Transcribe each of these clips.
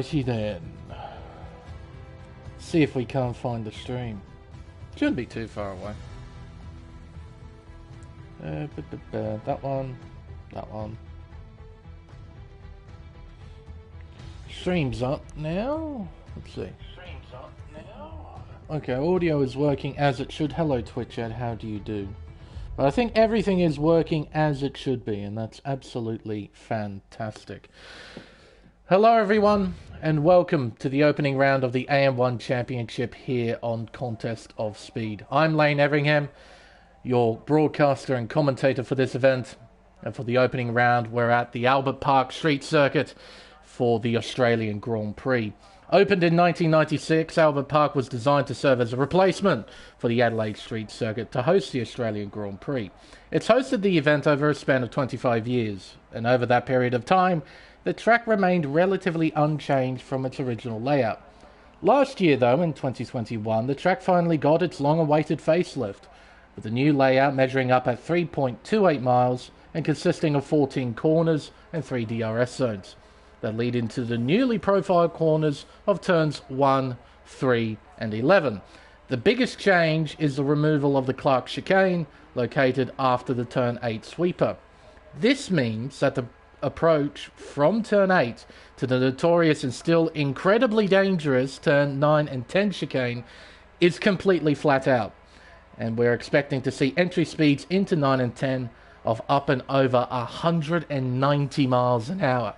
Alrighty then. See if we can't find the stream. Shouldn't be too far away. That one. That one. Stream's up now. Let's see. Stream's up now. Okay, audio is working as it should. Hello Twitch Ed, how do you do? But I think everything is working as it should be, and that's absolutely fantastic. Hello everyone, and welcome to the opening round of the AM1 Championship here on Contest of Speed. I'm Lane Everingham, your broadcaster and commentator for this event. And for the opening round, we're at the Albert Park Street Circuit for the Australian Grand Prix. Opened in 1996, Albert Park was designed to serve as a replacement for the Adelaide Street Circuit to host the Australian Grand Prix. It's hosted the event over a span of 25 years, and over that period of time, the track remained relatively unchanged from its original layout. Last year, though, in 2021, the track finally got its long-awaited facelift, with a new layout measuring up at 3.28 miles and consisting of 14 corners and 3 DRS zones that lead into the newly profiled corners of turns 1, 3 and 11. The biggest change is the removal of the Clark chicane located after the turn 8 sweeper. This means that the approach from turn 8 to the notorious and still incredibly dangerous turn 9 and 10 chicane is completely flat out, and we're expecting to see entry speeds into 9 and 10 of up and over 190 miles an hour.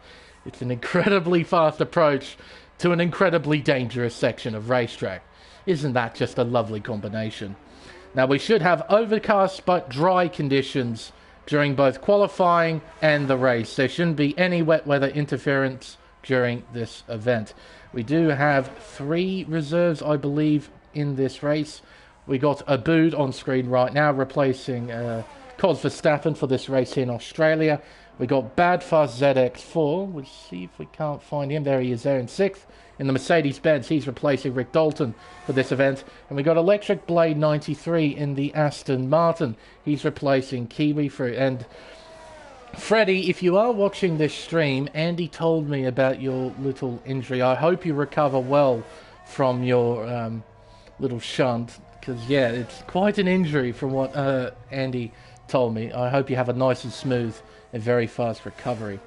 It's an incredibly fast approach to an incredibly dangerous section of racetrack. Isn't that just a lovely combination? Now, we should have overcast but dry conditions during both qualifying and the race. There shouldn't be any wet weather interference during this event. We do have 3 reserves, I believe, in this race. We got Aboud on screen right now, replacing Cos Verstappen for this race here in Australia. We got Bad Fast ZX4. We'll see if we can't find him. There he is there in 6th. In the Mercedes-Benz, he's replacing Rick Dalton for this event. And we got Electric Blade 93 in the Aston Martin. He's replacing Kiwi Fruit. And Freddie, if you are watching this stream, Andy told me about your little injury. I hope you recover well from your little shunt. Because, yeah, it's quite an injury from what Andy told me. I hope you have a nice and smooth and very fast recovery.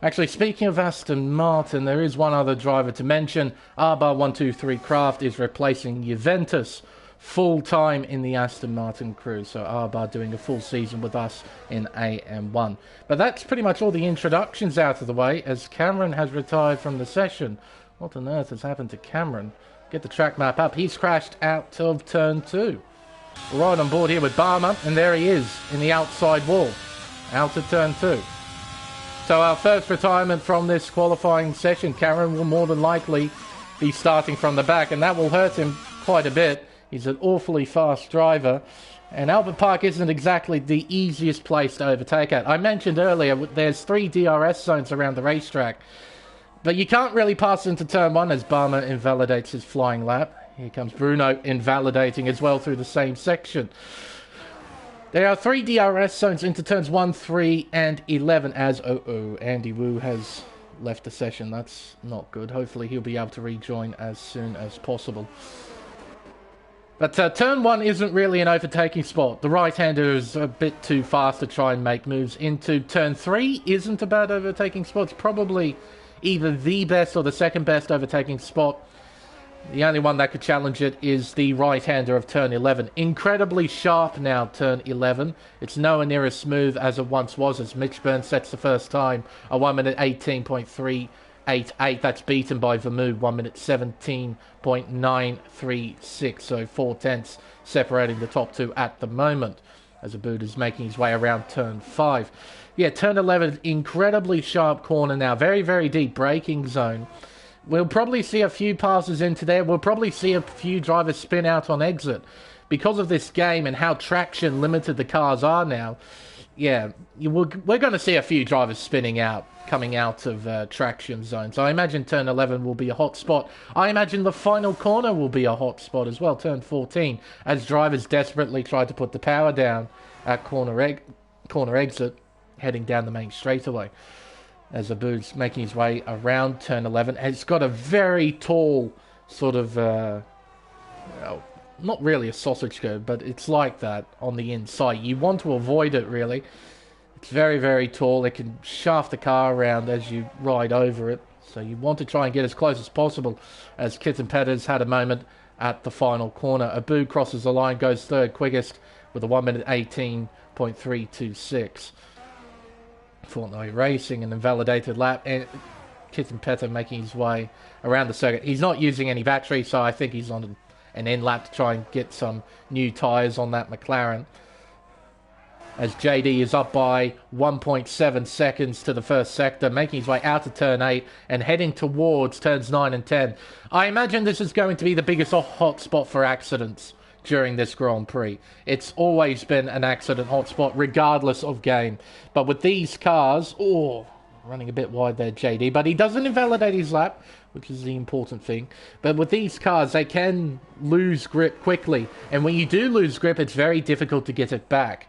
Actually, speaking of Aston Martin, there is one other driver to mention. Arbar123 Craft is replacing Juventus full-time in the Aston Martin crew. So Arbar doing a full season with us in AM1. But that's pretty much all the introductions out of the way, as Cameron has retired from the session. What on earth has happened to Cameron? Get the track map up. He's crashed out of turn 2. We're right on board here with Barmer, and there he is in the outside wall. Out of turn 2. So our first retirement from this qualifying session. Cameron will more than likely be starting from the back, and that will hurt him quite a bit. He's an awfully fast driver, and Albert Park isn't exactly the easiest place to overtake at. I mentioned earlier there's 3 DRS zones around the racetrack, but you can't really pass into turn 1 as Barmer invalidates his flying lap. Here comes Bruno invalidating as well through the same section. There are 3 DRS zones into turns 1, 3 and 11 as Andy Wu has left the session. That's not good. Hopefully he'll be able to rejoin as soon as possible. But turn 1 isn't really an overtaking spot. The right-hander is a bit too fast to try and make moves into. Turn 3 isn't a bad overtaking spot. It's probably either the best or the second best overtaking spot. The only one that could challenge it is the right-hander of turn 11. Incredibly sharp now, turn 11. It's nowhere near as smooth as it once was, as Mitch Burns sets the first time a 1 minute 18.388. That's beaten by Vermouth, 1 minute 17.936. So 4 tenths separating the top 2 at the moment, as Aboud is making his way around turn 5. Yeah, turn 11, incredibly sharp corner now. Very, very deep braking zone. We'll probably see a few passes into there. We'll probably see a few drivers spin out on exit. Because of this game and how traction limited the cars are now, yeah, we're going to see a few drivers spinning out, coming out of traction zones. I imagine turn 11 will be a hot spot. I imagine the final corner will be a hot spot as well, turn 14, as drivers desperately try to put the power down at corner exit, heading down the main straightaway. as Abu's making his way around turn 11. It's got a very tall sort of, not really a sausage curve, but it's like that on the inside. You want to avoid it, really. It's very, very tall. It can shaft the car around as you ride over it. So you want to try and get as close as possible, as Kitten Petters had a moment at the final corner. Abu crosses the line, goes third quickest with a 1 minute 18.326. Fortnite Racing, an invalidated lap, and Kitten Petter making his way around the circuit. He's not using any battery, so I think he's on an end lap to try and get some new tyres on that McLaren. As JD is up by 1.7 seconds to the first sector, making his way out of turn 8 and heading towards turns 9 and 10. I imagine this is going to be the biggest hotspot for accidents during this Grand Prix. It's always been an accident hotspot, regardless of game. But with these cars, running a bit wide there, JD, but he doesn't invalidate his lap, which is the important thing. But with these cars, they can lose grip quickly. And when you do lose grip, it's very difficult to get it back.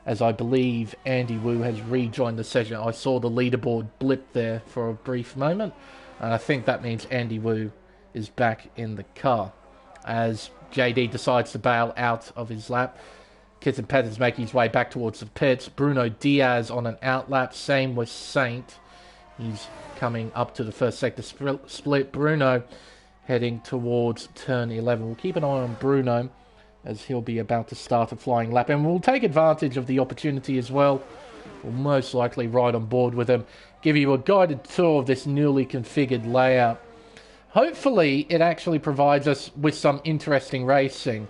As I believe Andy Wu has rejoined the session. I saw the leaderboard blip there for a brief moment. And I think that means Andy Wu is back in the car. As JD decides to bail out of his lap. Kitten Petters making his way back towards the pits. Bruno Diaz on an outlap. Same with Saint. He's coming up to the first sector split. Bruno heading towards turn 11. We'll keep an eye on Bruno, as he'll be about to start a flying lap. And we'll take advantage of the opportunity as well. We'll most likely ride on board with him. Give you a guided tour of this newly configured layout. Hopefully, it actually provides us with some interesting racing.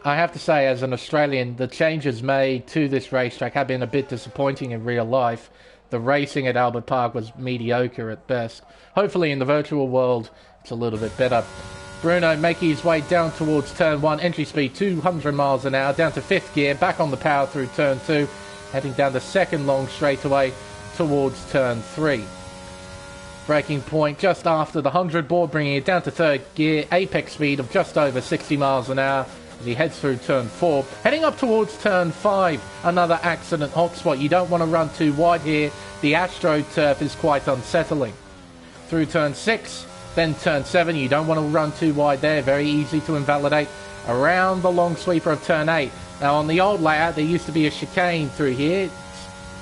I have to say, as an Australian, the changes made to this racetrack have been a bit disappointing in real life. The racing at Albert Park was mediocre at best. Hopefully, in the virtual world, it's a little bit better. Bruno making his way down towards turn 1, entry speed 200 miles an hour, down to 5th gear, back on the power through turn 2, heading down the second long straightaway towards turn 3. Braking point just after the 100 board, bringing it down to 3rd gear, apex speed of just over 60 miles an hour as he heads through turn 4. Heading up towards turn 5, another accident hotspot. You don't want to run too wide here. The AstroTurf is quite unsettling. Through turn 6, then turn 7. You don't want to run too wide there. Very easy to invalidate. Around the long sweeper of turn 8. Now on the old layout, there used to be a chicane through here.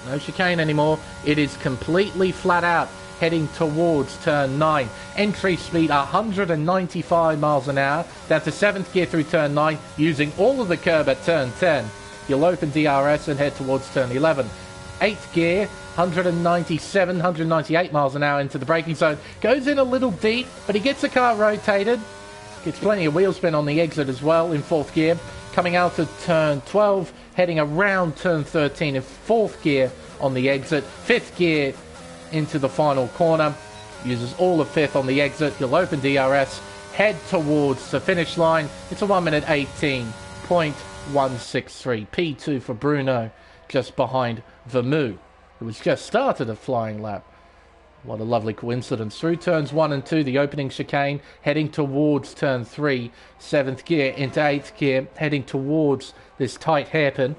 No chicane anymore. It is completely flat out, heading towards turn 9. Entry speed 195 miles an hour, down to 7th gear through turn 9, using all of the curb at turn 10. You'll open DRS and head towards turn 11. 8th gear, 197, 198 miles an hour into the braking zone. Goes in a little deep, but he gets the car rotated. Gets plenty of wheel spin on the exit as well in 4th gear. Coming out of turn 12, heading around turn 13 in 4th gear on the exit. 5th gear into the final corner. Uses all of 5th on the exit. You'll open DRS. Head towards the finish line. It's a 1 minute 18.163. P2 for Bruno, just behind Vermeulen, who has just started a flying lap. What a lovely coincidence. Through turns 1 and 2, the opening chicane, heading towards turn 3, 7th gear into 8th gear, heading towards this tight hairpin.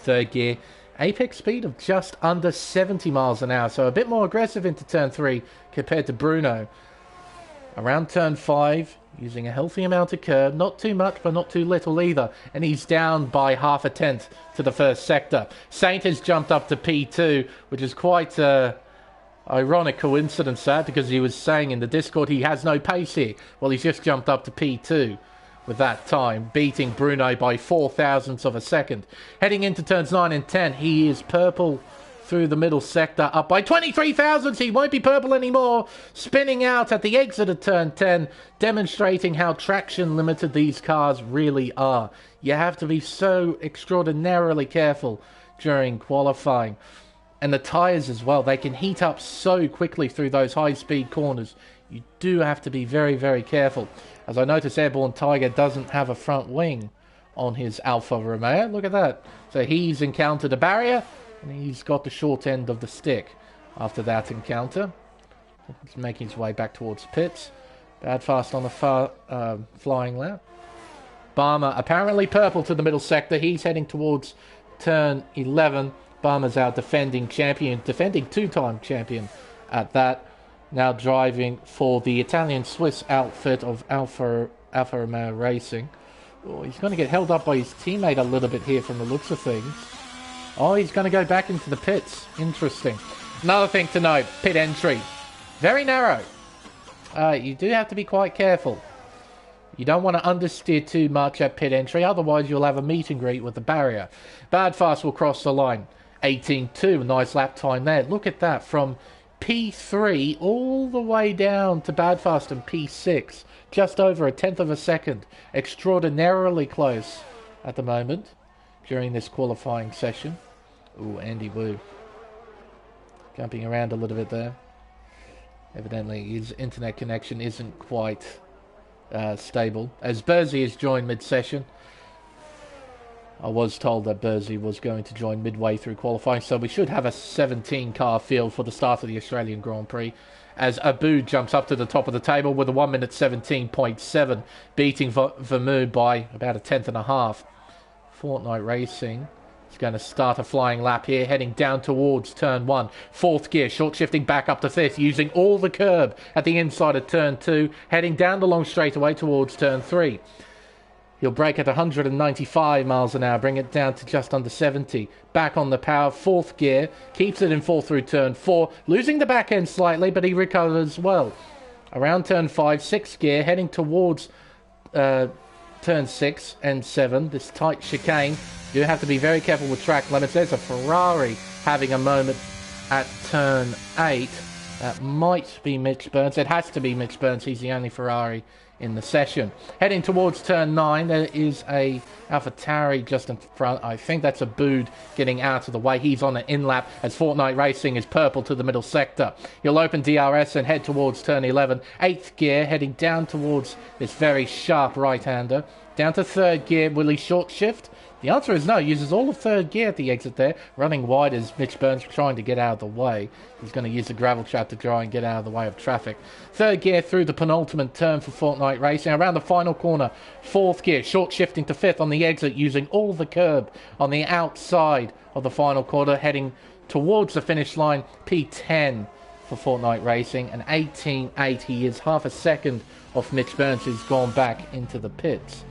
3rd gear, apex speed of just under 70 miles an hour, so a bit more aggressive into turn 3 compared to Bruno. Around turn 5, using a healthy amount of curb, not too much but not too little either, and he's down by half a tenth to the first sector. Saint has jumped up to P2, which is quite ironic coincidence, that, because he was saying in the Discord he has no pace here. Well, he's just jumped up to P2 with that time, beating Bruno by 4 thousandths of a second. Heading into turns 9 and 10, he is purple through the middle sector, up by 23 thousandths. He won't be purple anymore, spinning out at the exit of turn 10, demonstrating how traction limited these cars really are. You have to be so extraordinarily careful during qualifying. And the tyres as well, they can heat up so quickly through those high-speed corners. You do have to be very, very careful. As I notice, Airborne Tiger doesn't have a front wing on his Alfa Romeo. Look at that. So he's encountered a barrier, and he's got the short end of the stick after that encounter. He's making his way back towards pits. Bad fast on the flying lap. Barmer, apparently purple to the middle sector. He's heading towards turn 11. Barmer's our defending champion, defending two-time champion at that. Now driving for the Italian-Swiss outfit of Alfa Romeo Racing. Oh, he's going to get held up by his teammate a little bit here from the looks of things. Oh, he's going to go back into the pits. Interesting. Another thing to note, pit entry. Very narrow. You do have to be quite careful. You don't want to understeer too much at pit entry, otherwise you'll have a meet and greet with the barrier. Badfast will cross the line. 18.2, nice lap time there. Look at that, from P3 all the way down to Badfast and P6. Just over a tenth of a second. Extraordinarily close at the moment during this qualifying session. Ooh, Andy Wu. Jumping around a little bit there. Evidently his internet connection isn't quite stable. As Bursey has joined mid-session. I was told that Bursey was going to join midway through qualifying, so we should have a 17-car field for the start of the Australian Grand Prix. As Abu jumps up to the top of the table with a 1 minute 17.7, beating Vermeer by about a tenth and a half. Fortnite Racing is going to start a flying lap here, heading down towards turn 1. Fourth gear, short shifting back up to fifth, using all the curb at the inside of turn 2, heading down the long straightaway towards turn 3. He'll brake at 195 miles an hour, bring it down to just under 70. Back on the power, fourth gear, keeps it in fourth through turn 4, losing the back end slightly, but he recovers well. Around turn 5, sixth gear, heading towards turn 6 and 7, this tight chicane. You have to be very careful with track limits. There's a Ferrari having a moment at turn 8. That might be Mitch Burns. It has to be Mitch Burns. He's the only Ferrari in the session. Heading towards turn 9, there is a AlphaTauri just in front. I think that's a Bood getting out of the way. He's on an in-lap as Fortnite Racing is purple to the middle sector. He'll open DRS and head towards turn 11. 8th gear, heading down towards this very sharp right-hander. Down to 3rd gear, will he short shift? The answer is no. Uses all of 3rd gear at the exit there. Running wide as Mitch Burns trying to get out of the way. He's going to use the gravel trap to try and get out of the way of traffic. 3rd gear through the penultimate turn for Fortnite Racing. Around the final corner, 4th gear. Short shifting to 5th on the exit, using all the curb on the outside of the final quarter. Heading towards the finish line, P10 for Fortnite Racing. And 18.8. He is half a second off Mitch Burns, who's gone back into the pits.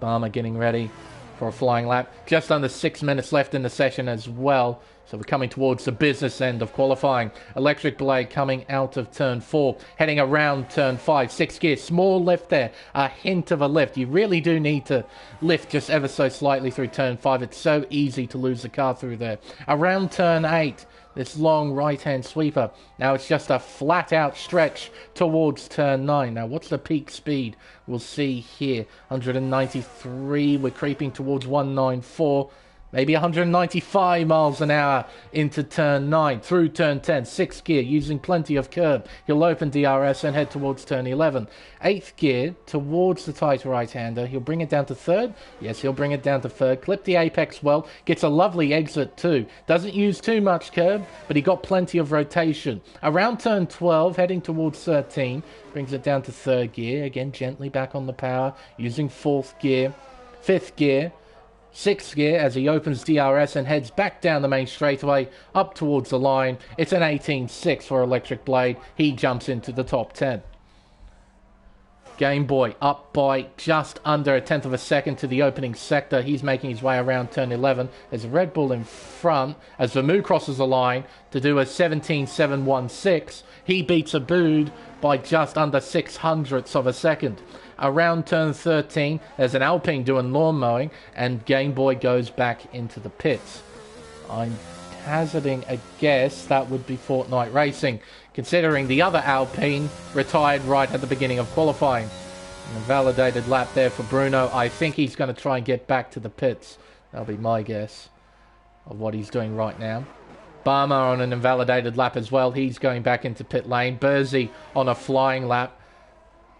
Barmer getting ready for a flying lap. Just under 6 minutes left in the session as well. So we're coming towards the business end of qualifying. Electric Blade coming out of turn 4. Heading around turn 5. 6th gear. Small lift there. A hint of a lift. You really do need to lift just ever so slightly through turn 5. It's so easy to lose the car through there. Around turn 8. This long right-hand sweeper. Now it's just a flat-out stretch towards turn 9. Now what's the peak speed? We'll see here. 193. We're creeping towards 194. Maybe 195 miles an hour into turn 9. Through turn 10. 6th gear, using plenty of curb. He'll open DRS and head towards turn 11. 8th gear, towards the tight right-hander. He'll bring it down to 3rd. Yes, he'll bring it down to 3rd. Clip the apex well. Gets a lovely exit too. Doesn't use too much curb, but he got plenty of rotation. Around turn 12, heading towards 13. Brings it down to 3rd gear. Again, gently back on the power. Using 4th gear. 5th gear. 6th gear as he opens DRS and heads back down the main straightaway up towards the line. It's an 18.6 for Electric Blade. He jumps into the top 10. Game Boy up by just under a tenth of a second to the opening sector. He's making his way around turn 11. There's a Red Bull in front as Vermeer crosses the line to do a 17.716. He beats Abood by just under 600ths of a second. Around turn 13, there's an Alpine doing lawn mowing, and Game Boy goes back into the pits. I'm hazarding a guess that would be Fortnite Racing, considering the other Alpine retired right at the beginning of qualifying. An invalidated lap there for Bruno. I think he's going to try and get back to the pits. That'll be my guess of what he's doing right now. Barmer on an invalidated lap as well. He's going back into pit lane. Bursey on a flying lap.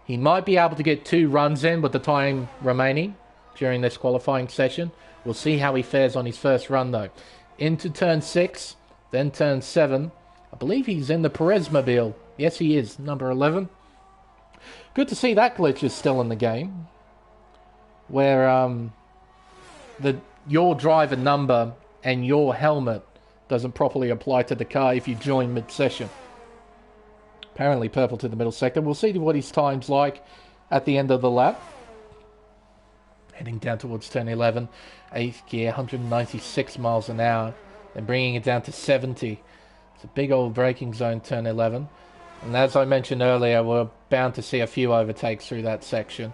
He might be able to get 2 runs in with the time remaining during this qualifying session. We'll see how he fares on his first run though. Into turn 6, then turn 7. I believe he's in the Perez-mobile. Yes, he is, number 11. Good to see that glitch is still in the game. Where your driver number and your helmet doesn't properly apply to the car if you join mid-session. Apparently purple to the middle sector. We'll see what his time's like at the end of the lap. Heading down towards turn 11. 8th gear, 196 miles an hour. Then bringing it down to 70. It's a big old braking zone, turn 11. And as I mentioned earlier, we're bound to see a few overtakes through that section.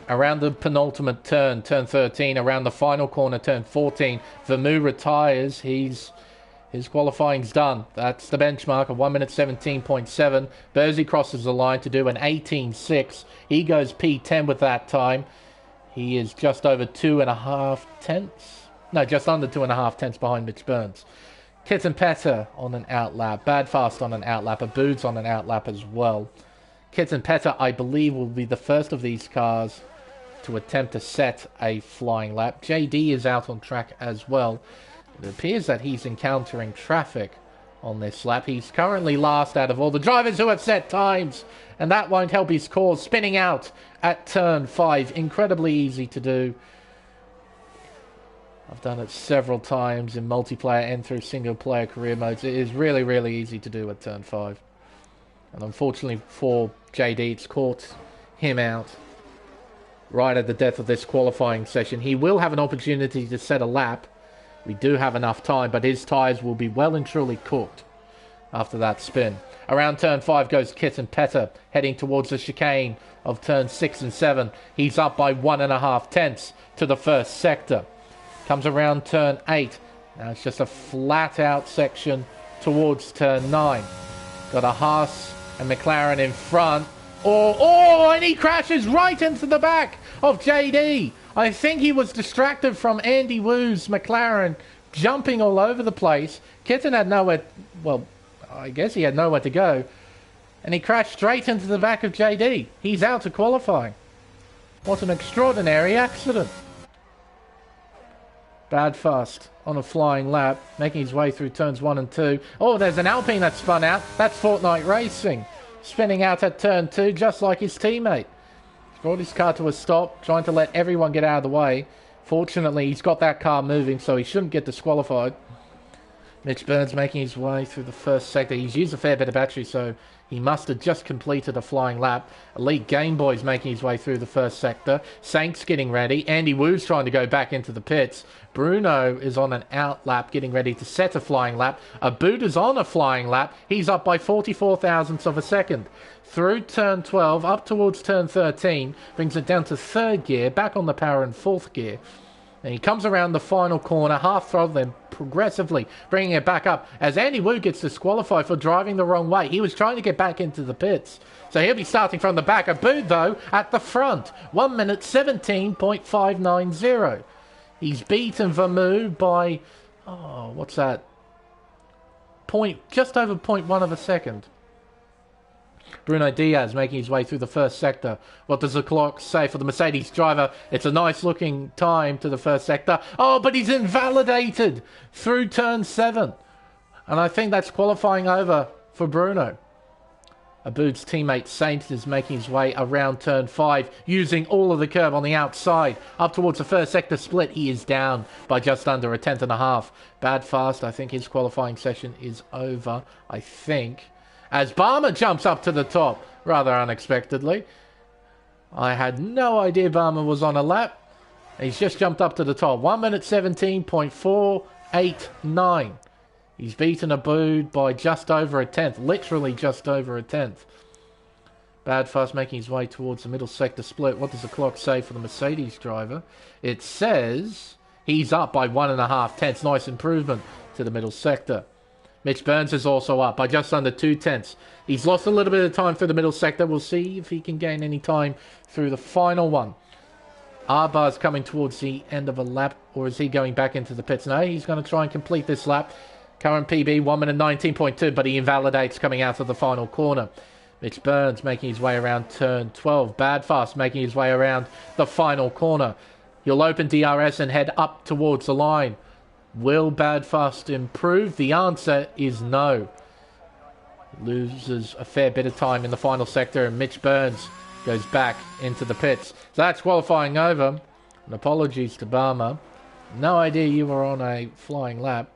Around the penultimate turn, turn 13, around the final corner, turn 14, Vermu retires. His qualifying's done. That's the benchmark of 1 minute 17.7. Bursey crosses the line to do an 18.6. He goes P10 with that time. He is just over 2.5 tenths. No, just under 2.5 tenths behind Mitch Burns. Kitten Petter on an outlap. Badfast on an outlap. Aboods on an outlap as well. Kitten Petter, I believe, will be the first of these cars to attempt to set a flying lap. JD is out on track as well. It appears that he's encountering traffic on this lap. He's currently last out of all the drivers who have set times, and that won't help his cause. Spinning out at turn 5. Incredibly easy to do. I've done it several times in multiplayer and through single-player career modes. It is really, really easy to do at turn 5. And unfortunately for JD, it's caught him out right at the death of this qualifying session. He will have an opportunity to set a lap. We do have enough time, but his tyres will be well and truly cooked after that spin. Around turn 5 goes Kitten Petter, heading towards the chicane of turn 6 and 7. He's up by 1.5 tenths to the first sector. Comes around turn 8. Now it's just a flat-out section towards turn 9. Got a Haas and McLaren in front. And he crashes right into the back of JD. I think he was distracted from Andy Woo's McLaren jumping all over the place. Kitten had nowhere, well, I guess he had nowhere to go. And he crashed straight into the back of JD. He's out of qualifying. What an extraordinary accident. Badfast on a flying lap, making his way through turns 1 and 2. Oh, there's an Alpine that spun out. That's Fortnite Racing. Spinning out at turn 2, just like his teammate. He's brought his car to a stop, trying to let everyone get out of the way. Fortunately, he's got that car moving, so he shouldn't get disqualified. Mitch Burns making his way through the first sector. He's used a fair bit of battery, so he must have just completed a flying lap. Elite Game Boy's making his way through the first sector. Sank's getting ready. Andy Woo's trying to go back into the pits. Bruno is on an out lap, getting ready to set a flying lap. Abood is on a flying lap. He's up by 44 thousandths of a second. Through turn 12, up towards turn 13, brings it down to 3rd gear, back on the power in 4th gear. And he comes around the final corner, half throttling progressively, bringing it back up as Andy Woo gets disqualified for driving the wrong way. He was trying to get back into the pits. So he'll be starting from the back. Abood, though, at the front. 1 minute 17.590. He's beaten Vermu by, what's that? Just over 0.1 of a second. Bruno Diaz making his way through the first sector. What does the clock say for the Mercedes driver? It's a nice looking time to the first sector. Oh, but he's invalidated through turn 7. And I think that's qualifying over for Bruno. Abood's teammate Saint is making his way around turn 5, using all of the curb on the outside. Up towards the first sector split, he is down by just under a tenth and a half. Badfast, I think his qualifying session is over, I think. As Barmer jumps up to the top, rather unexpectedly. I had no idea Barmer was on a lap. He's just jumped up to the top. 1 minute 17.489. He's beaten Abood by just over a tenth. Literally just over a tenth. Badfast making his way towards the middle sector split. What does the clock say for the Mercedes driver? It says he's up by 1.5 tenths. Nice improvement to the middle sector. Mitch Burns is also up by just under 2 tenths. He's lost a little bit of time through the middle sector. We'll see if he can gain any time through the final one. Arbar's coming towards the end of a lap, or is he going back into the pits? No, he's going to try and complete this lap. Current PB, 1 minute 19.2, but he invalidates coming out of the final corner. Mitch Burns making his way around turn 12. Badfast making his way around the final corner. He'll open DRS and head up towards the line. Will Badfast improve? The answer is no. Loses a fair bit of time in the final sector, and Mitch Burns goes back into the pits. So that's qualifying over. And apologies to Barmer. No idea you were on a flying lap.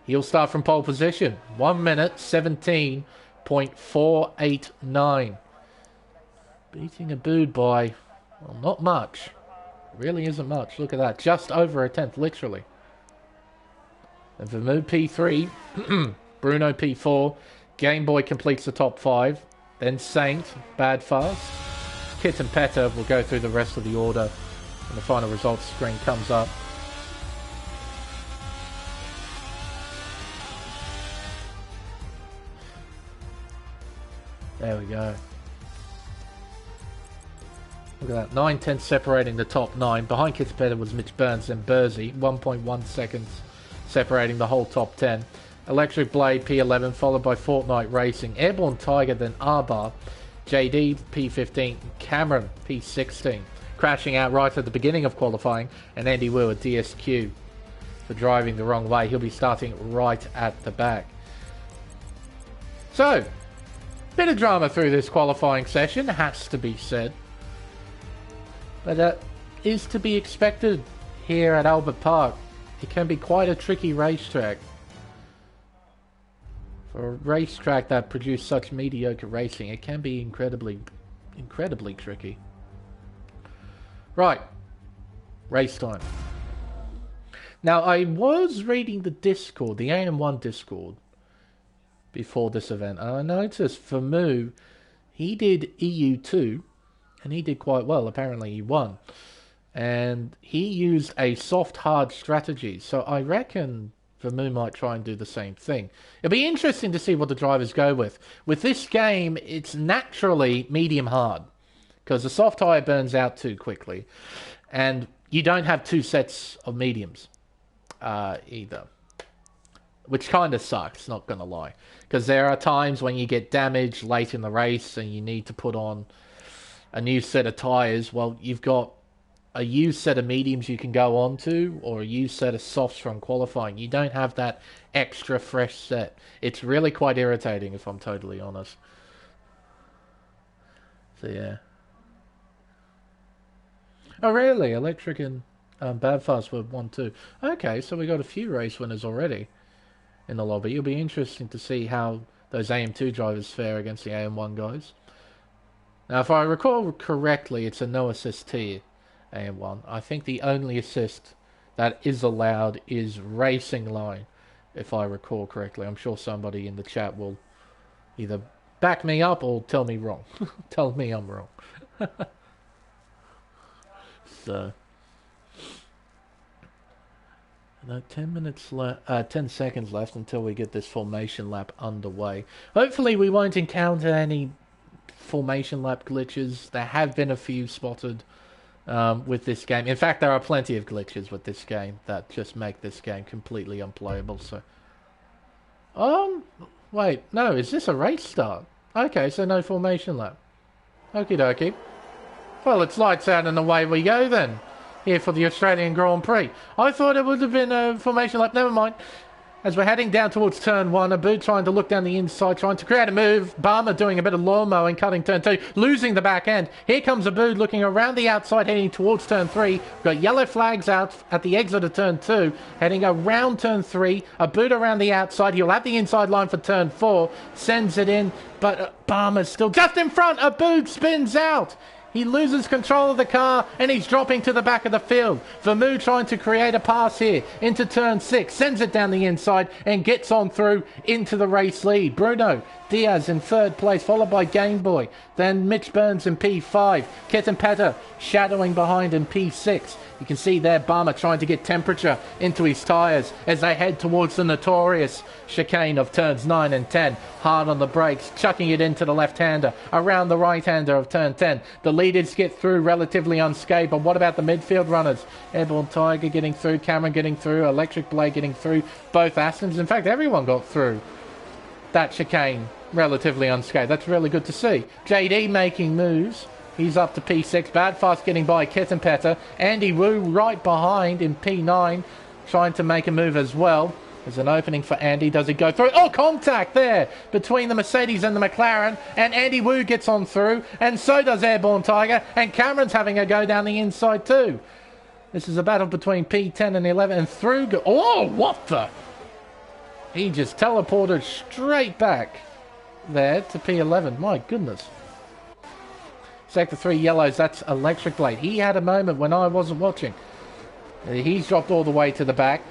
He'll start from pole position. 1 minute, 17.489. Beating Abood by, well, not much. Really isn't much. Look at that. Just over a tenth, literally. And Vermood P3, Bruno P4, Game Boy completes the top 5. Then Saint, Bad Fast. Kit and Peta will go through the rest of the order when the final results screen comes up. There we go. Look at that. 9 tenths separating the top 9. Behind Kit and Peta was Mitch Burns and Bursey. 1.1 seconds separating the whole top 10. Electric Blade P11 followed by Fortnite Racing. Airborne Tiger then R-Bar. JD P15. Cameron P16. Crashing out right at the beginning of qualifying. And Andy Wu at DSQ for driving the wrong way. He'll be starting right at the back. So, bit of drama through this qualifying session, has to be said. But that is to be expected here at Albert Park. It can be quite a tricky racetrack. For a racetrack that produced such mediocre racing, it can be incredibly tricky. Right. Race time. Now, I was reading the Discord, the AM1 Discord, before this event, and I noticed for Moo, he did EU2, and he did quite well. Apparently he won. And he used a soft-hard strategy, so I reckon Vermoo might try and do the same thing. It'll be interesting to see what the drivers go with. With this game, it's naturally medium-hard, because the soft tyre burns out too quickly, and you don't have 2 sets of mediums either, which kind of sucks, not going to lie, because there are times when you get damaged late in the race and you need to put on a new set of tyres. Well, you've got a used set of mediums you can go on to, or a used set of softs from qualifying. You don't have that extra fresh set. It's really quite irritating, if I'm totally honest. So, yeah. Oh, really? Electric and Badfast were 1-2. Okay, so we got a few race winners already in the lobby. It'll be interesting to see how those AM2 drivers fare against the AM1 guys. Now, if I recall correctly, it's a no assist tier. AM1. I think the only assist that is allowed is racing line, if I recall correctly. I'm sure somebody in the chat will either back me up or tell me wrong. Tell me I'm wrong. So, 10 seconds left until we get this formation lap underway. Hopefully we won't encounter any formation lap glitches. There have been a few spotted with this game. In fact, there are plenty of glitches with this game that just make this game completely unplayable. So, wait, no, is this a race start? Okay, so no formation lap. Okie dokie. Well, it's lights out and away we go then, here for the Australian Grand Prix. I thought it would have been a formation lap, never mind. As we're heading down towards turn 1, Abood trying to look down the inside, trying to create a move. Barmer doing a bit of lawn mowing, cutting turn 2, losing the back end. Here comes Abood looking around the outside, heading towards turn 3. We've got yellow flags out at the exit of turn 2, heading around turn 3. Abood around the outside. He'll have the inside line for turn 4, sends it in, but Barmer's still just in front. Abood spins out. He loses control of the car and he's dropping to the back of the field. Vermoo trying to create a pass here into turn 6, sends it down the inside and gets on through into the race lead. Bruno Diaz in 3rd place, followed by Game Boy. Then Mitch Burns in P5. Kitten Petter shadowing behind in P6. You can see there Barmer trying to get temperature into his tyres as they head towards the notorious chicane of turns 9 and 10. Hard on the brakes, chucking it into the left-hander, around the right-hander of turn 10. The leaders get through relatively unscathed, but what about the midfield runners? Airborne Tiger getting through, Cameron getting through, Electric Blade getting through, both Astons. In fact, everyone got through that chicane relatively unscathed. That's really good to see. JD making moves. He's up to P6. Badfast getting by Kitten Petter. Andy Wu right behind in P9, trying to make a move as well. There's an opening for Andy. Does it go through? Oh, contact there between the Mercedes and the McLaren. And Andy Wu gets on through. And so does Airborne Tiger. And Cameron's having a go down the inside too. This is a battle between P10 and 11 and through... Oh, what the... He just teleported straight back there to P11. My goodness. Sector 3 yellows, that's Electric Blade. He had a moment when I wasn't watching. He's dropped all the way to the back.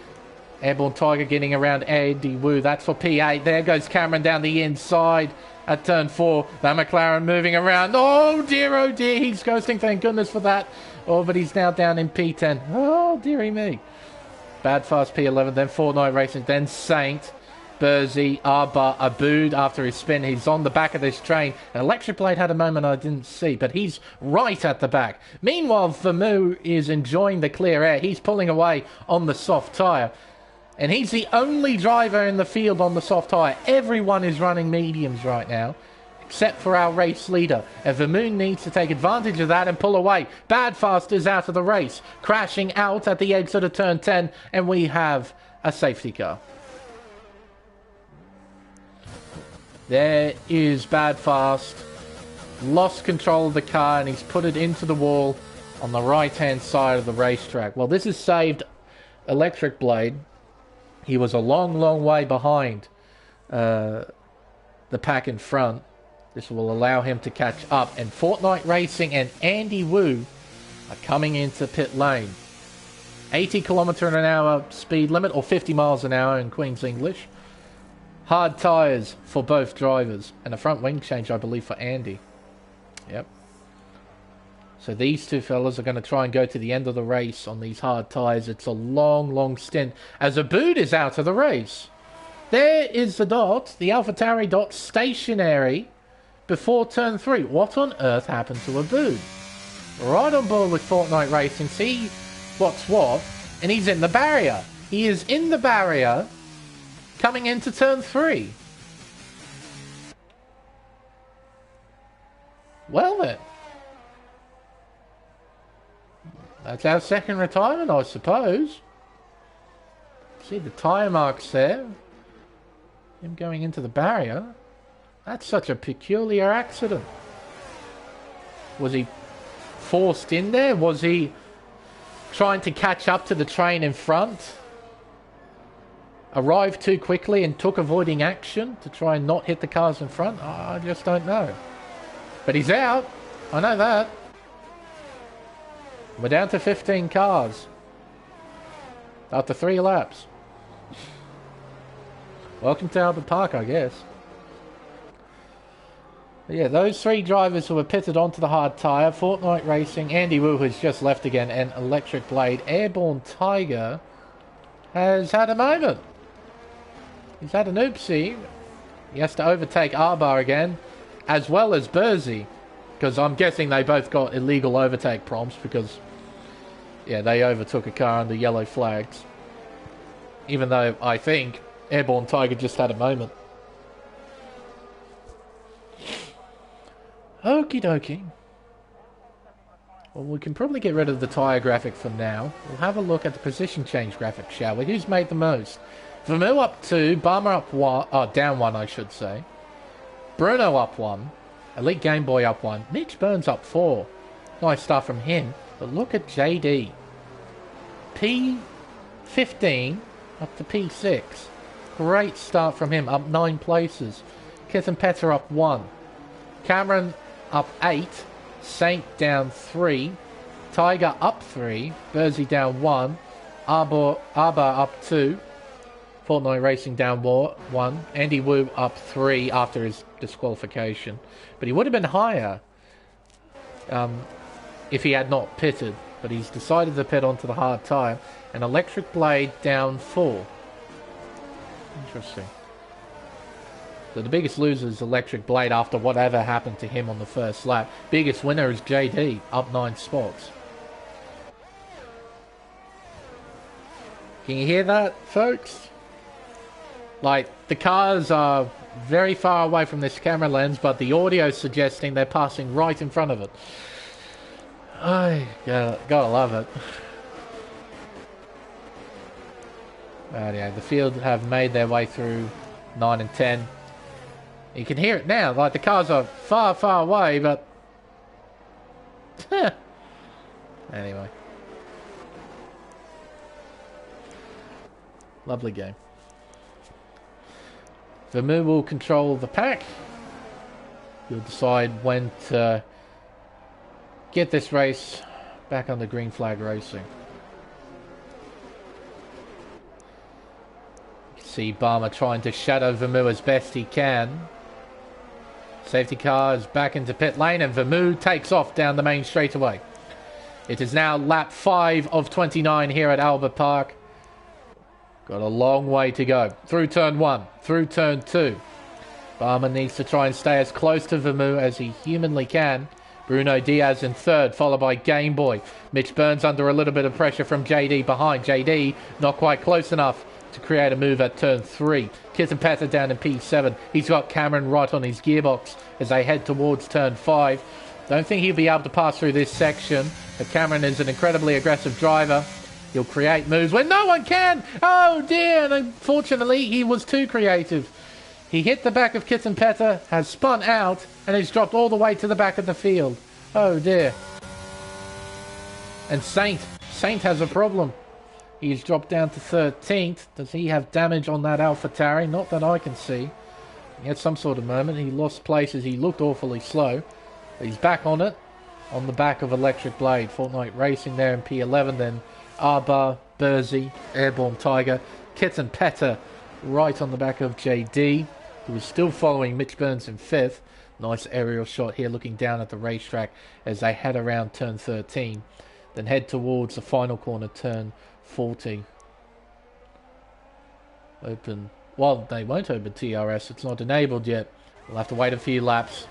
Airborne Tiger getting around Andy Wu. That's for P8. There goes Cameron down the inside at turn 4. That McLaren moving around. Oh dear, he's ghosting. Thank goodness for that. Oh, but he's now down in P10. Oh, dearie me. Bad Fast P11, then Fortnite Racing, then Saint, Burzy, Arba, Abood after his spin. He's on the back of this train. Electric Blade had a moment I didn't see, but he's right at the back. Meanwhile, Vermoo is enjoying the clear air. He's pulling away on the soft tyre. And he's the only driver in the field on the soft tyre. Everyone is running mediums right now, except for our race leader. And Vermoo needs to take advantage of that and pull away. Bad Fast is out of the race, crashing out at the exit of turn 10, and we have a safety car. There is Bad Fast. Lost control of the car, and he's put it into the wall on the right-hand side of the racetrack. Well, this has saved Electric Blade. He was a long, long way behind the pack in front. This will allow him to catch up. And Fortnite Racing and Andy Wu are coming into pit lane. 80 km/h speed limit, or 50 miles an hour in Queen's English. Hard tyres for both drivers. And a front wing change, I believe, for Andy. Yep. So these two fellas are going to try and go to the end of the race on these hard tyres. It's a long, long stint as Abood is out of the race. There is the dot, the AlphaTauri dot, stationary before turn 3. What on earth happened to Abood? Right on board with Fortnite Racing. See what's what. And he's in the barrier. He is in the barrier coming into turn 3. Well then. That's our second retirement, I suppose. See the tyre marks there. Him going into the barrier. That's such a peculiar accident. Was he forced in there? Was he trying to catch up to the train in front? Arrived too quickly and took avoiding action to try and not hit the cars in front? I just don't know. But he's out. I know that. We're down to 15 cars. After 3 laps. Welcome to Albert Park, I guess. But yeah, those 3 drivers who were pitted onto the hard tyre. Fortnite Racing, Andy Wu, who's just left again, and Electric Blade. Airborne Tiger has had a moment. He's had an oopsie. He has to overtake Arbar again, as well as Burzy. Because I'm guessing they both got illegal overtake prompts because, yeah, they overtook a car under yellow flags. Even though I think Airborne Tiger just had a moment. Okie dokie. Well, we can probably get rid of the tyre graphic for now. We'll have a look at the position change graphic, shall we? Who's made the most? Vermoo up 2, Barmer up 1, down 1, I should say. Bruno up 1. Elite Game Boy up 1. Mitch Burns up 4. Nice start from him. But look at JD. P15 up to P6. Great start from him. Up 9 places. Kith Petter up 1. Cameron up 8. Saint down 3. Tiger up 3. Burzy down 1. Arba up 2. Fortnite Racing down 1. Andy Wu up 3 after his disqualification. But he would have been higher if he had not pitted. But he's decided to pit onto the hard tyre. And Electric Blade down 4. Interesting. So the biggest loser is Electric Blade after whatever happened to him on the first lap. Biggest winner is JD, up 9 spots. Can you hear that, folks? Like, the cars are very far away from this camera lens, but the audio is suggesting they're passing right in front of it. I gotta love it. But yeah, the field have made their way through 9 and 10. You can hear it now, like the cars are far, far away, but... anyway. Lovely game. Vermu will control the pack. He'll decide when to get this race back under green flag racing. You can see Barmer trying to shadow Vermu as best he can. Safety car is back into pit lane and Vermu takes off down the main straightaway. It is now lap 5 of 29 here at Albert Park. Got a long way to go. Through turn 1, through turn 2. Barmer needs to try and stay as close to Vermu as he humanly can. Bruno Diaz in third, followed by Game Boy. Mitch Burns under a little bit of pressure from JD behind. JD not quite close enough to create a move at turn 3. Kitten Petta down in P7. He's got Cameron right on his gearbox as they head towards turn 5. Don't think he'll be able to pass through this section, but Cameron is an incredibly aggressive driver. He'll create moves when no one can. Oh dear, and unfortunately he was too creative. He hit the back of Kitten Petta, has spun out, and he's dropped all the way to the back of the field. Oh dear. And Saint has a problem. He's dropped down to 13th. Does he have damage on that AlphaTauri? Not that I can see. He had some sort of moment. He lost places. He looked awfully slow. But he's back on it. On the back of Electric Blade. Fortnite Racing there in P11. Then Arba, Bursey, Airborne Tiger. Kitten Petta right on the back of JD, who is still following Mitch Burns in 5th. Nice aerial shot here looking down at the racetrack as they head around turn 13. Then head towards the final corner, turn 40. Open. Well, they won't open TRS. It's not enabled yet. We'll have to wait a few laps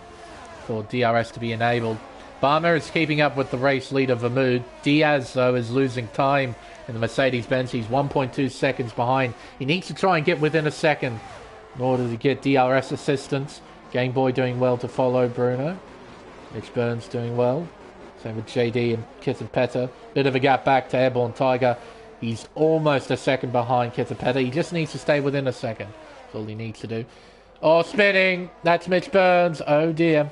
for DRS to be enabled. Barmer is keeping up with the race leader Vermouth. Diaz, though, is losing time in the Mercedes-Benz. He's 1.2 seconds behind. He needs to try and get within a second in order to get DRS assistance. Game Boy doing well to follow Bruno. Mitch Burns doing well. Same with JD and Kitten Petta. Bit of a gap back to Airborne Tiger. He's almost a second behind Kitten Petta. He just needs to stay within a second. That's all he needs to do. Oh, spinning. That's Mitch Burns. Oh, dear.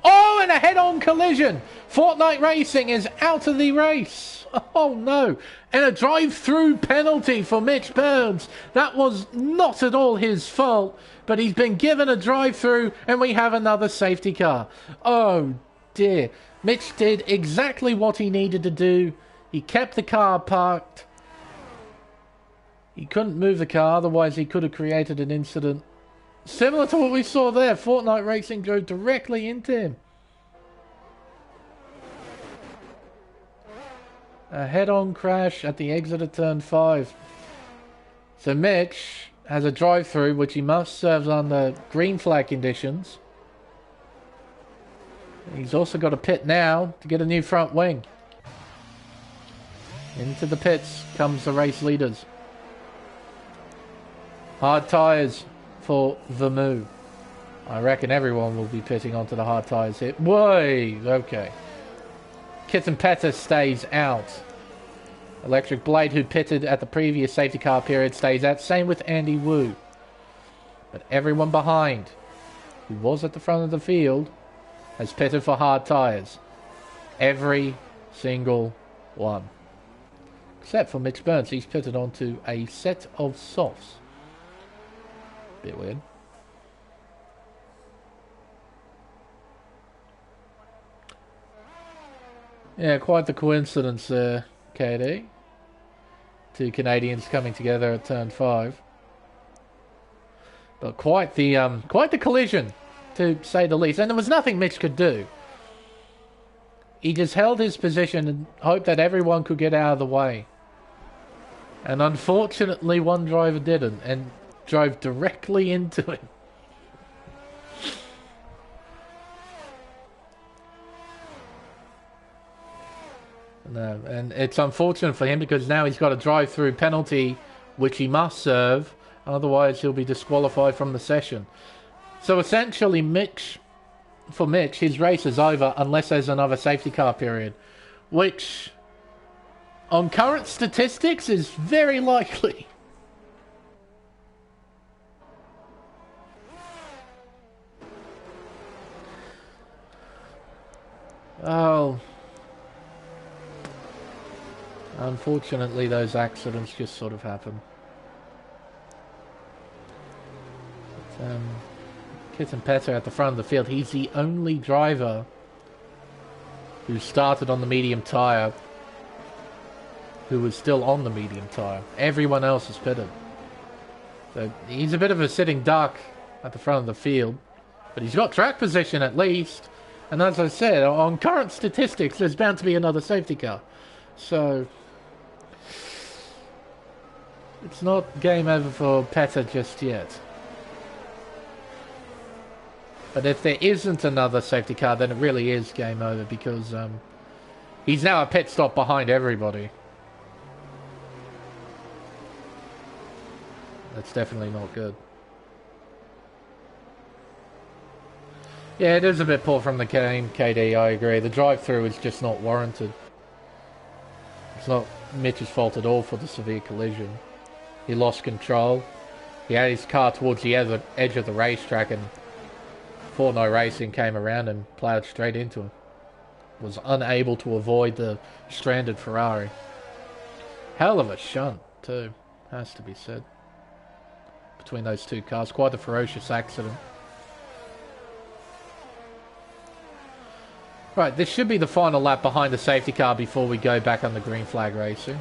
Oh, and a head-on collision. Fortnite Racing is out of the race. Oh, no. And a drive-through penalty for Mitch Burns. That was not at all his fault, but he's been given a drive-through, and we have another safety car. Oh, dear. Mitch did exactly what he needed to do. He kept the car parked. He couldn't move the car, otherwise he could have created an incident similar to what we saw there. Fortnite Racing drove directly into him. A head-on crash at the exit of turn 5. So Mitch has a drive-through, which he must serve under green flag conditions. He's also got a pit now to get a new front wing. Into the pits comes the race leaders. Hard tyres for Vermu. I reckon everyone will be pitting onto the hard tyres here. Way, okay. Kitten Petta stays out. Electric Blade, who pitted at the previous safety car period, stays out. Same with Andy Wu. But everyone behind, who was at the front of the field, has pitted for hard tyres. Every single one. Except for Mitch Burns, he's pitted onto a set of softs. Bit weird. Yeah, quite the coincidence there, KD. Two Canadians coming together at turn 5. But quite the collision, to say the least. And there was nothing Mitch could do. He just held his position and hoped that everyone could get out of the way. And unfortunately, one driver didn't and drove directly into him. No, and it's unfortunate for him because now he's got a drive-through penalty which he must serve, otherwise he'll be disqualified from the session. So essentially, for Mitch, his race is over unless there's another safety car period, which on current statistics is very likely. Oh, unfortunately those accidents just sort of happen. Kitten Petter at the front of the field. He's the only driver who started on the medium tyre who was still on the medium tyre. Everyone else is pitted. So he's a bit of a sitting duck at the front of the field. But he's got track position at least. And as I said, on current statistics, there's bound to be another safety car. So it's not game over for Petter just yet. But if there isn't another safety car, then it really is game over because he's now a pit stop behind everybody. That's definitely not good. Yeah, it is a bit poor from the game, KD, I agree. The drive-through is just not warranted. It's not Mitch's fault at all for the severe collision. He lost control. He had his car towards the edge of the racetrack and Fortnite Racing came around and ploughed straight into him. Was unable to avoid the stranded Ferrari. Hell of a shunt, too, has to be said. Between those two cars. Quite a ferocious accident. Right, this should be the final lap behind the safety car before we go back on the green flag racing.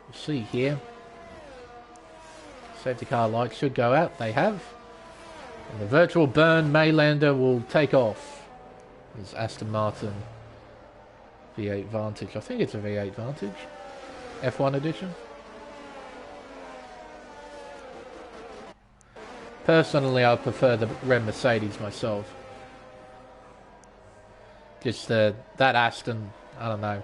We'll see here. Safety car lights should go out. They have. And the virtual burn Maylander will take off. There's Aston Martin V8 Vantage. I think it's a V8 Vantage. F1 edition. Personally, I prefer the red Mercedes myself. Just that Aston, I don't know,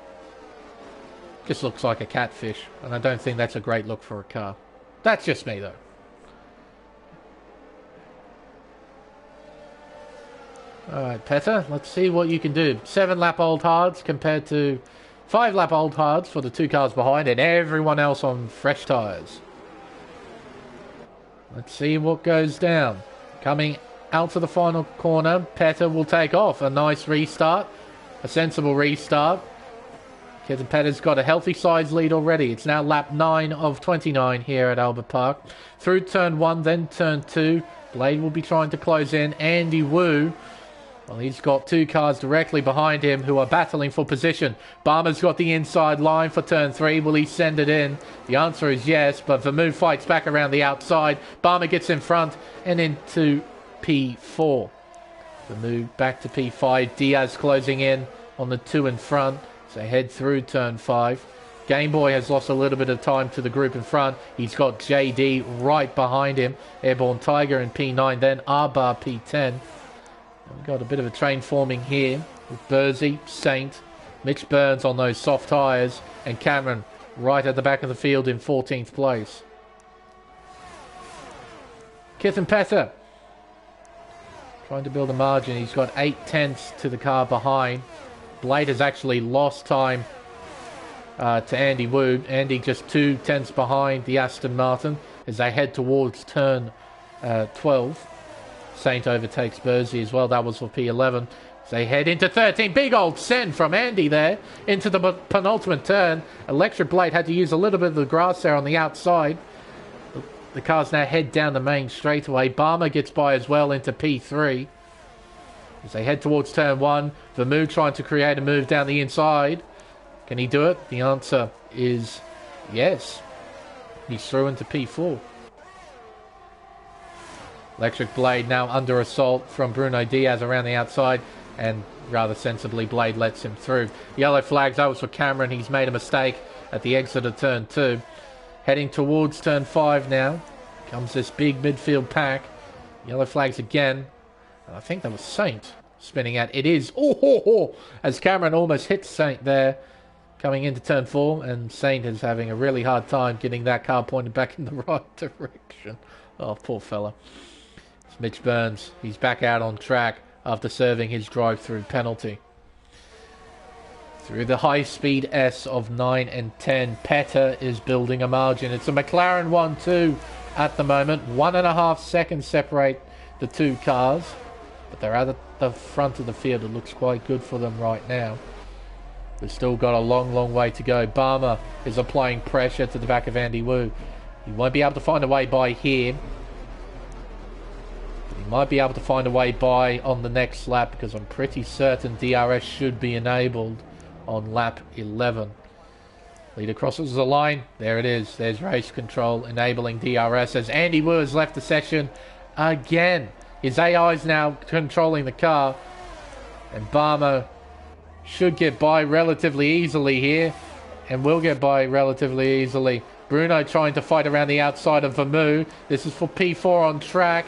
just looks like a catfish, and I don't think that's a great look for a car. That's just me, though. Alright, Petter, let's see what you can do. 7-lap old hards compared to 5-lap old hards for the two cars behind, and everyone else on fresh tyres. Let's see what goes down. Coming out to the final corner, Petter will take off. A nice restart. A sensible restart. Kitten Petter's got a healthy size lead already. It's now lap 9 of 29 here at Albert Park. Through turn 1, then turn 2. Blade will be trying to close in. Andy Wu, well, he's got two cars directly behind him who are battling for position. Barmer's got the inside line for turn 3. Will he send it in? The answer is yes, but Vermeulen fights back around the outside. Barmer gets in front and into P4. The move back to P5. Diaz closing in on the 2 in front. So head through turn 5. Game Boy has lost a little bit of time to the group in front. He's got JD right behind him. Airborne Tiger in P9. Then R-Bar P10. We've got a bit of a train forming here with Bursey, Saint, Mitch Burns on those soft tyres, and Cameron right at the back of the field in 14th place. Kitten Petter trying to build a margin. He's got 8 tenths to the car behind. Blade has actually lost time to Andy Wu. Andy just 2 tenths behind the Aston Martin as they head towards turn 12. Saint overtakes Bursey as well. That was for P11. As they head into 13. Big old send from Andy there into the penultimate turn. Electric Blade had to use a little bit of the grass there on the outside. The cars now head down the main straightaway. Barmer gets by as well into P3. As they head towards turn 1, Vermeulen trying to create a move down the inside. Can he do it? The answer is yes. He's through into P4. Electric Blade now under assault from Bruno Diaz around the outside, and rather sensibly Blade lets him through. Yellow flags, that was for Cameron. He's made a mistake at the exit of turn 2. Heading towards turn 5 now. Comes this big midfield pack. Yellow flags again. And I think that was Saint spinning out. It is. As Cameron almost hits Saint there. Coming into turn 4. And Saint is having a really hard time getting that car pointed back in the right direction. Oh, poor fella. It's Mitch Burns. He's back out on track after serving his drive-through penalty. Through the high-speed S of 9 and 10, Petter is building a margin. It's a McLaren 1-2 at the moment. 1.5 seconds separate the two cars. But they're at the front of the field. It looks quite good for them right now. They've still got a long, long way to go. Barmer is applying pressure to the back of Andy Wu. He won't be able to find a way by here. He might be able to find a way by on the next lap, because I'm pretty certain DRS should be enabled on lap 11. Leader crosses the line. There it is. There's race control enabling DRS as Andy Wu has left the session again. His AI is now controlling the car, and Barmer should get by relatively easily here, and will get by relatively easily. Bruno trying to fight around the outside of Vermeulen. This is for P4 on track.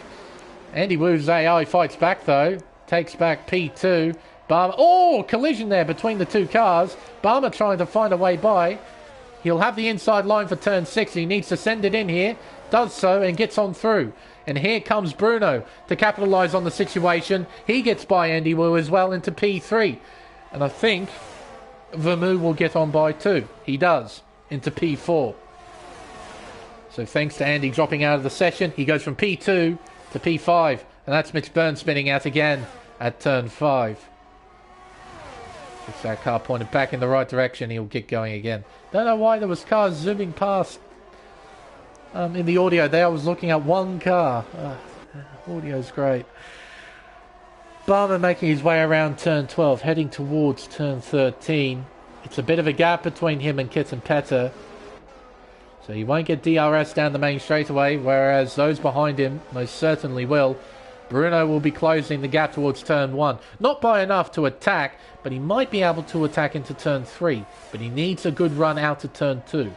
Andy Wu's AI fights back though. Takes back P2. Barmer. Oh, collision there between the two cars. Barmer trying to find a way by. He'll have the inside line for turn 6. He needs to send it in here. Does so and gets on through. And here comes Bruno to capitalise on the situation. He gets by Andy Wu as well into P3. And I think Vermeulen will get on by too. He does. Into P4. So thanks to Andy dropping out of the session, he goes from P2 to P5. And that's Mitch Byrne spinning out again at turn 5. Gets that car pointed back in the right direction, he'll get going again. Don't know why there was cars zooming past in the audio there. I was looking at one car. Audio's great. Barmer making his way around turn 12, heading towards turn 13. It's a bit of a gap between him and Kittenpetter. So he won't get DRS down the main straightaway, whereas those behind him most certainly will. Bruno will be closing the gap towards turn 1. Not by enough to attack, but he might be able to attack into turn 3. But he needs a good run out to turn 2.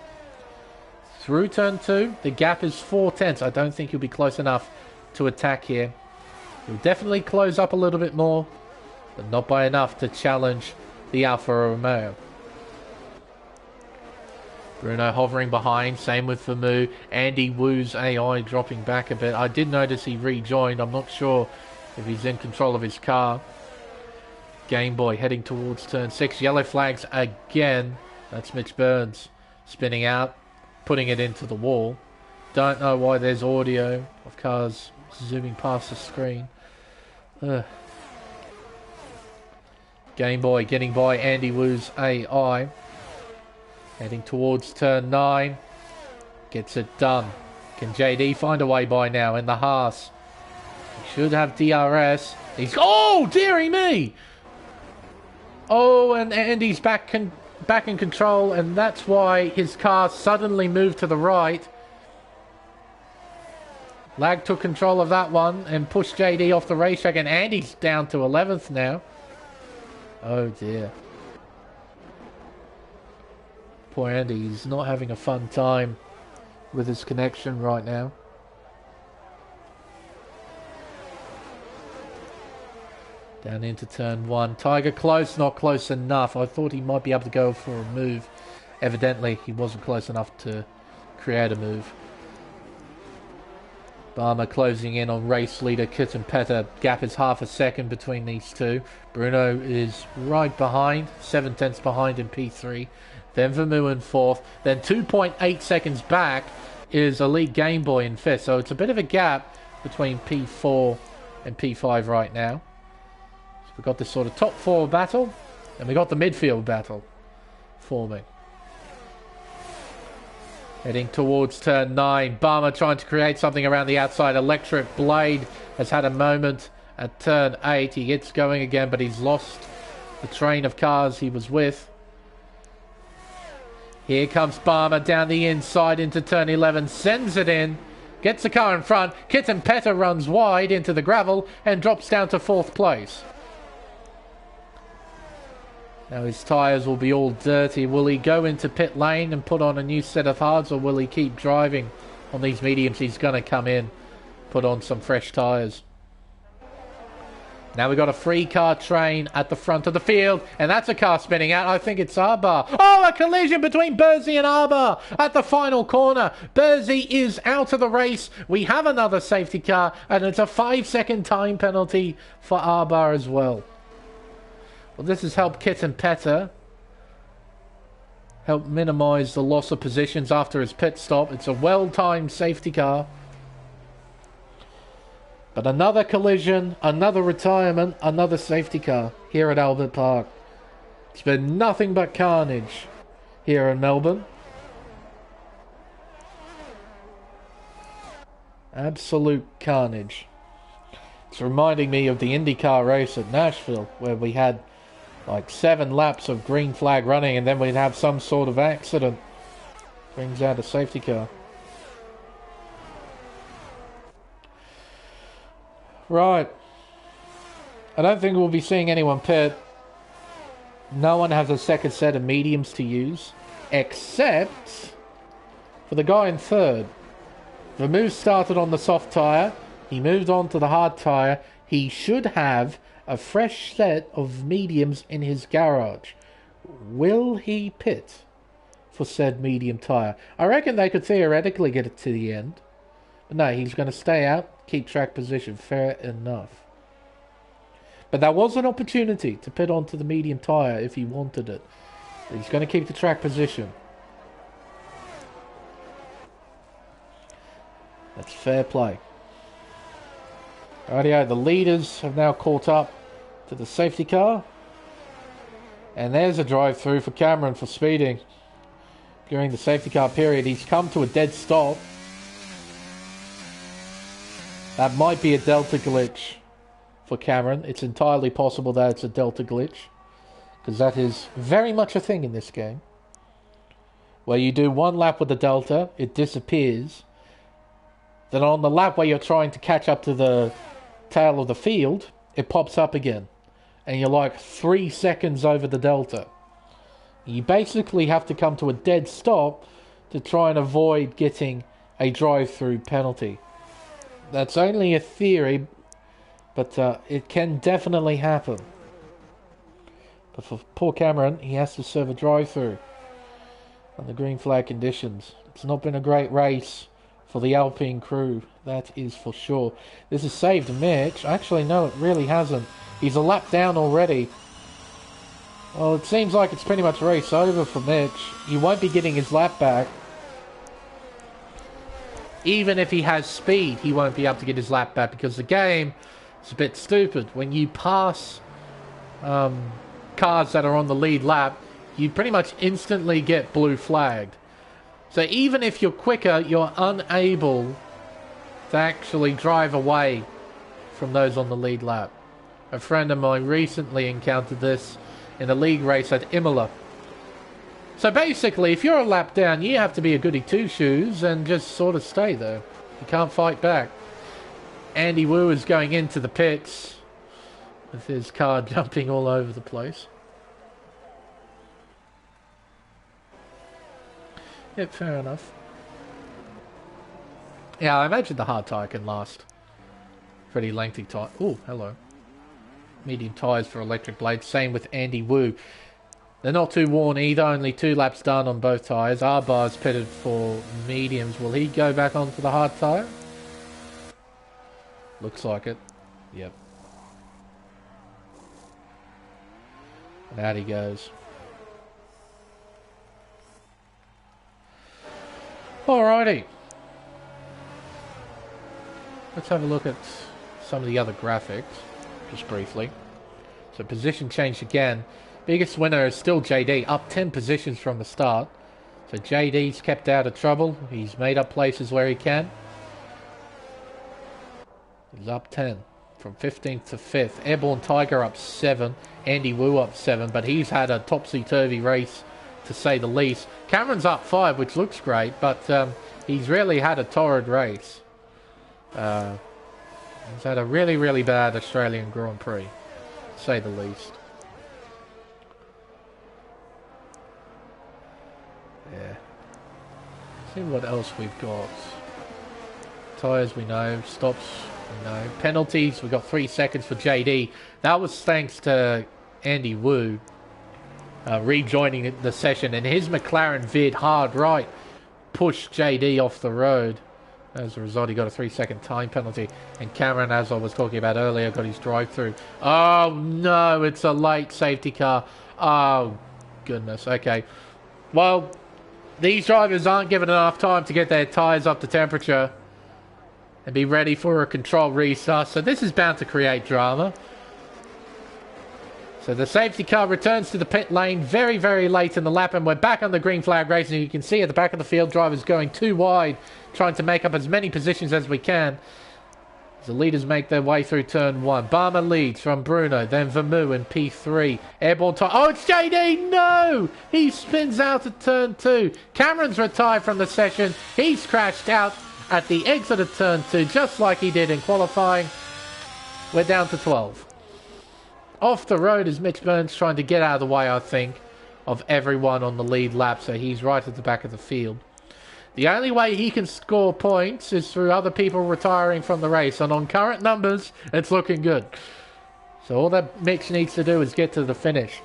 Through turn 2, the gap is 4 tenths. I don't think he'll be close enough to attack here. He'll definitely close up a little bit more, but not by enough to challenge the Alfa Romeo. Bruno hovering behind, same with Vermeulen. Andy Wu's AI dropping back a bit. I did notice he rejoined. I'm not sure if he's in control of his car. Game Boy heading towards turn 6. Yellow flags again. That's Mitch Burns spinning out, putting it into the wall. Don't know why there's audio of cars zooming past the screen. Game Boy getting by Andy Wu's AI. Heading towards turn 9. Gets it done. Can JD find a way by now in the Haas? He should have DRS. He's... Oh, dearie me! Oh, and Andy's back in control, and that's why his car suddenly moved to the right. Lag took control of that one and pushed JD off the racetrack, and Andy's down to 11th now. Oh, dear. Poor Andy, he's not having a fun time with his connection right now. Down into turn 1. Tiger close, not close enough. I thought he might be able to go for a move. Evidently, he wasn't close enough to create a move. Barmer closing in on race leader Kittenpetter. Gap is half a second between these two. Bruno is right behind, 7 tenths behind in P3. Then Vermeulen in 4th. Then 2.8 seconds back is Elite Game Boy in 5th. So it's a bit of a gap between P4 and P5 right now. So we've got this sort of top 4 battle, and we've got the midfield battle forming. Heading towards turn 9. Barmer trying to create something around the outside. Electric Blade has had a moment at turn 8. He gets going again, but he's lost the train of cars he was with. Here comes Barmer down the inside into turn 11. Sends it in. Gets the car in front. Kittenpetter runs wide into the gravel and drops down to 4th place. Now his tyres will be all dirty. Will he go into pit lane and put on a new set of hards, or will he keep driving on these mediums? He's going to come in, put on some fresh tyres. Now we've got a free car train at the front of the field, and that's a car spinning out. I think it's Arbar. Oh, a collision between Burzy and Arbar at the final corner. Burzy is out of the race. We have another safety car, and it's a 5-second time penalty for Arbar as well. Well, this has helped Kittenpetter help minimise the loss of positions after his pit stop. It's a well-timed safety car. But another collision, another retirement, another safety car here at Albert Park. It's been nothing but carnage here in Melbourne. Absolute carnage. It's reminding me of the IndyCar race at Nashville, where we had like 7 laps of green flag running, and then we'd have some sort of accident. Brings out a safety car. Right. I don't think we'll be seeing anyone pit. No one has a second set of mediums to use, except for the guy in third. The move started on the soft tyre. He moved on to the hard tyre. He should have a fresh set of mediums in his garage. Will he pit for said medium tyre? I reckon they could theoretically get it to the end. But no, he's going to stay out, keep track position. Fair enough. But that was an opportunity to pit onto the medium tyre if he wanted it. He's going to keep the track position. That's fair play. Rightio, the leaders have now caught up to the safety car. And there's a drive-through for Cameron for speeding. During the safety car period, he's come to a dead stop. That might be a Delta glitch for Cameron. It's entirely possible that it's a Delta glitch, because that is very much a thing in this game. Where you do one lap with the Delta, it disappears. Then on the lap where you're trying to catch up to the tail of the field, it pops up again. And you're like 3 seconds over the Delta. You basically have to come to a dead stop to try and avoid getting a drive-through penalty. That's only a theory, but it can definitely happen. But for poor Cameron, he has to serve a drive-through on the green flag conditions. It's not been a great race for the Alpine crew, that is for sure. This has saved Mitch. Actually, no, it really hasn't. He's a lap down already. Well, it seems like it's pretty much race over for Mitch. He won't be getting his lap back. Even if he has speed, he won't be able to get his lap back, because the game is a bit stupid. When you pass cars that are on the lead lap, you pretty much instantly get blue flagged. So even if you're quicker, you're unable to actually drive away from those on the lead lap. A friend of mine recently encountered this in a league race at Imola. So basically, if you're a lap down, you have to be a goody two-shoes and just sort of stay there. You can't fight back. Andy Wu is going into the pits with his car jumping all over the place. Yep, fair enough. Yeah, I imagine the hard tyre can last pretty lengthy time. Oh, hello. Medium tyres for electric blades. Same with Andy Wu. They're not too worn either. Only 2 laps done on both tyres. Arbar's pitted for mediums. Will he go back onto the hard tyre? Looks like it. Yep. And out he goes. Alrighty. Let's have a look at some of the other graphics, just briefly. So position change again. Biggest winner is still JD, up 10 positions from the start. So JD's kept out of trouble. He's made up places where he can. He's up 10, from 15th to 5th. Airborne Tiger up 7. Andy Wu up 7, but he's had a topsy-turvy race, to say the least. Cameron's up 5, which looks great, but he's really had a torrid race. He's had a really, really bad Australian Grand Prix, to say the least. Yeah. See what else we've got. Tyres we know, stops we know. Penalties, we got 3 seconds for JD. That was thanks to Andy Wu rejoining the session, and his McLaren veered hard right, pushed JD off the road. As a result, he got a 3-second time penalty. And Cameron, as I was talking about earlier, got his drive-through. Oh no, it's a late safety car. Oh goodness, okay. Well, these drivers aren't given enough time to get their tyres up to temperature and be ready for a controlled restart, so this is bound to create drama. So the safety car returns to the pit lane very, very late in the lap, and we're back on the green flag race, and you can see at the back of the field, drivers going too wide, trying to make up as many positions as we can. The leaders make their way through turn 1. Barmer leads from Bruno, then Vermou in P3. Airborne time. Oh, it's JD! No! He spins out at turn 2. Cameron's retired from the session. He's crashed out at the exit of turn 2, just like he did in qualifying. We're down to 12. Off the road is Mitch Burns trying to get out of the way, I think, of everyone on the lead lap, so he's right at the back of the field. The only way he can score points is through other people retiring from the race, and on current numbers, it's looking good. So all that Mitch needs to do is get to the finish.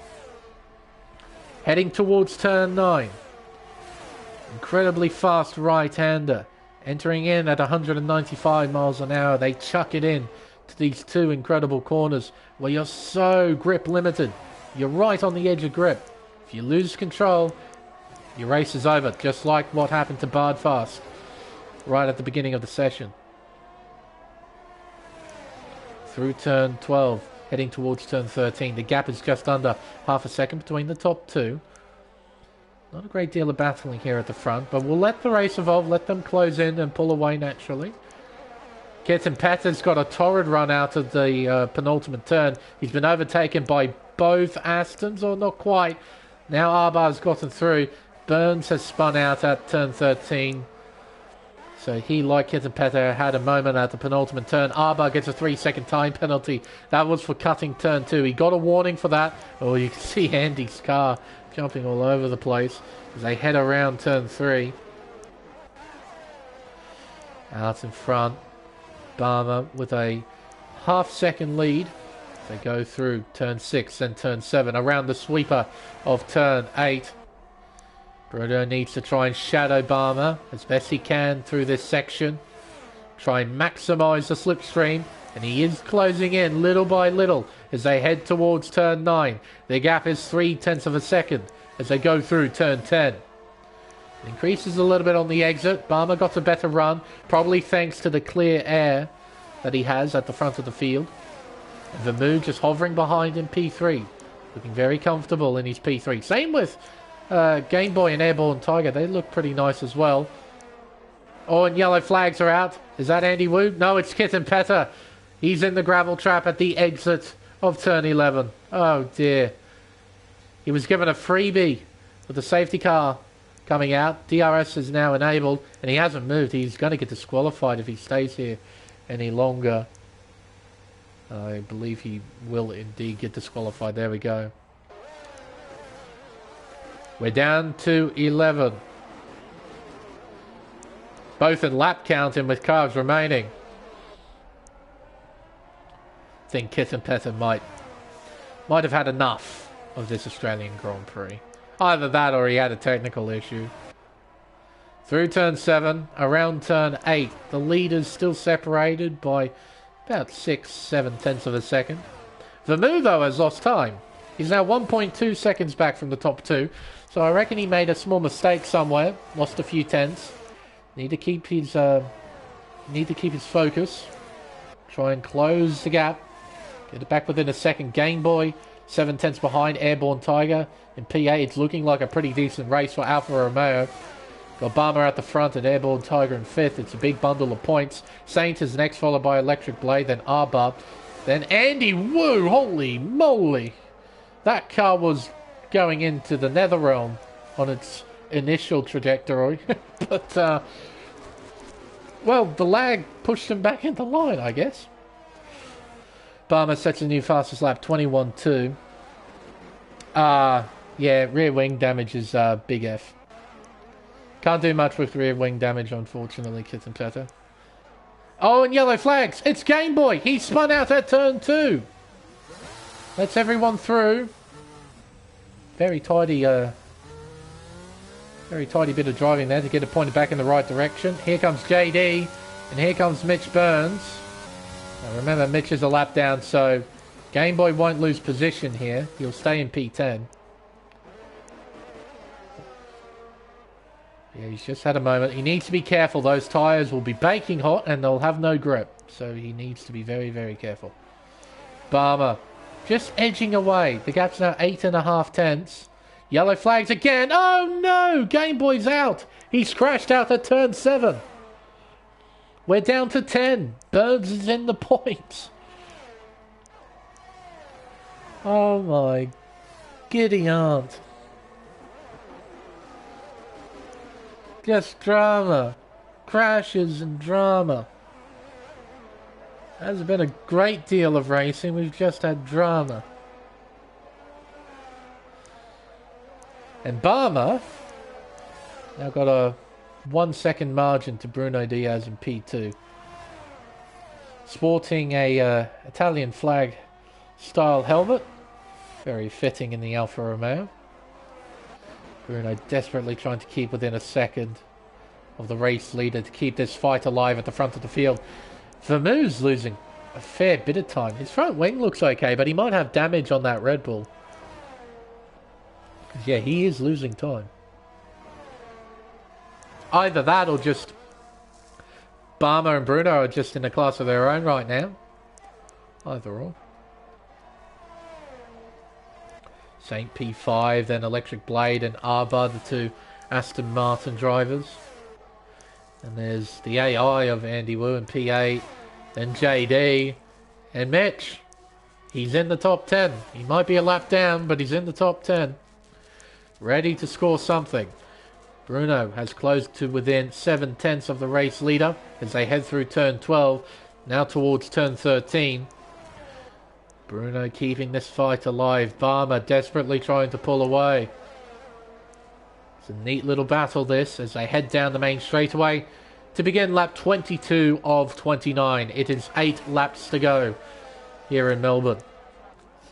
Heading towards turn 9. Incredibly fast right-hander. Entering in at 195 miles an hour, they chuck it in to these two incredible corners where you're so grip limited. You're right on the edge of grip. If you lose control, your race is over, just like what happened to Bardfast right at the beginning of the session. Through turn 12, heading towards turn 13. The gap is just under half a second between the top two. Not a great deal of battling here at the front, but we'll let the race evolve, let them close in and pull away naturally. Ketan Petter's got a torrid run out of the penultimate turn. He's been overtaken by both Astons, or not quite. Now Arbar's gotten through. Burns has spun out at turn 13. So he, like Ketan Petter, had a moment at the penultimate turn. Arbar gets a 3-second time penalty. That was for cutting turn 2. He got a warning for that. Oh, you can see Andy's car jumping all over the place as they head around turn 3. Out in front, Barmer with a half-second lead. They go through turn 6 and turn 7 around the sweeper of turn 8. Bruno needs to try and shadow Barmer as best he can through this section. Try and maximise the slipstream, and he is closing in little by little as they head towards turn 9. Their gap is 0.3 of a second as they go through turn 10. It increases a little bit on the exit. Barmer got a better run, probably thanks to the clear air that he has at the front of the field. And Vermou just hovering behind in P3, looking very comfortable in his P3. Same with Game Boy and Airborne Tiger. They look pretty nice as well. Oh, and yellow flags are out. Is that Andy Wu? No, it's Ketan Petter. He's in the gravel trap at the exit of turn 11. Oh dear. He was given a freebie with the safety car coming out. DRS is now enabled, and he hasn't moved. He's going to get disqualified if he stays here any longer. I believe he will indeed get disqualified. There we go. We're down to 11. Both in lap counting with cars remaining. I think Ketan Petter might have had enough of this Australian Grand Prix. Either that or he had a technical issue. Through turn 7, around turn 8, the leaders still separated by about 6-7 tenths of a second. Vermou, though, has lost time. He's now 1.2 seconds back from the top two. So I reckon he made a small mistake somewhere. Lost a few tenths. Need to keep his focus. Try and close the gap. Get it back within a second. Game Boy, 7 tenths behind Airborne Tiger. In P8, it's looking like a pretty decent race for Alfa Romeo. Got Barmer at the front and Airborne Tiger in 5th. It's a big bundle of points. Saint is next, followed by Electric Blade, then Arbar. Then Andy Wu. Holy moly. That car was going into the nether realm on its initial trajectory. But, well, the lag pushed him back into line, I guess. Barmer sets a new fastest lap, 21.2. Yeah, rear wing damage is big F. Can't do much with rear wing damage, unfortunately, Ketan Petter. Oh, and yellow flags. It's Game Boy. He spun out at turn 2. Lets everyone through. Very tidy bit of driving there to get it pointed back in the right direction. Here comes JD, and here comes Mitch Burns. Now remember, Mitch is a lap down, so Game Boy won't lose position here. He'll stay in P10. Yeah, he's just had a moment. He needs to be careful. Those tyres will be baking hot, and they'll have no grip. So he needs to be very, very careful. Barmer just edging away. The gap's now 8.5 tenths. Yellow flags again. Oh no! Game Boy's out. He's crashed out at turn 7. We're down to 10. Burns is in the points. Oh my giddy aunt. Just drama. Crashes and drama. There's been a great deal of racing. We've just had drama. And Barmer now got a 1 second margin to Bruno Diaz in P2. Sporting a Italian flag style helmet. Very fitting in the Alfa Romeo. Bruno desperately trying to keep within a second of the race leader to keep this fight alive at the front of the field. Vermeux's losing a fair bit of time. His front wing looks okay, but he might have damage on that Red Bull. Yeah, he is losing time. Either that or just Barmer and Bruno are just in a class of their own right now. Either or. St. P5, then Electric Blade and Arba, the two Aston Martin drivers. And there's the AI of Andy Wu in P8, then JD, and Mitch. He's in the top 10. He might be a lap down, but he's in the top 10. Ready to score something. Bruno has closed to within 7/10 of the race leader as they head through turn 12, now towards turn 13. Bruno keeping this fight alive. Barmer desperately trying to pull away. It's a neat little battle this as they head down the main straightaway to begin lap 22 of 29. It is 8 laps to go here in Melbourne.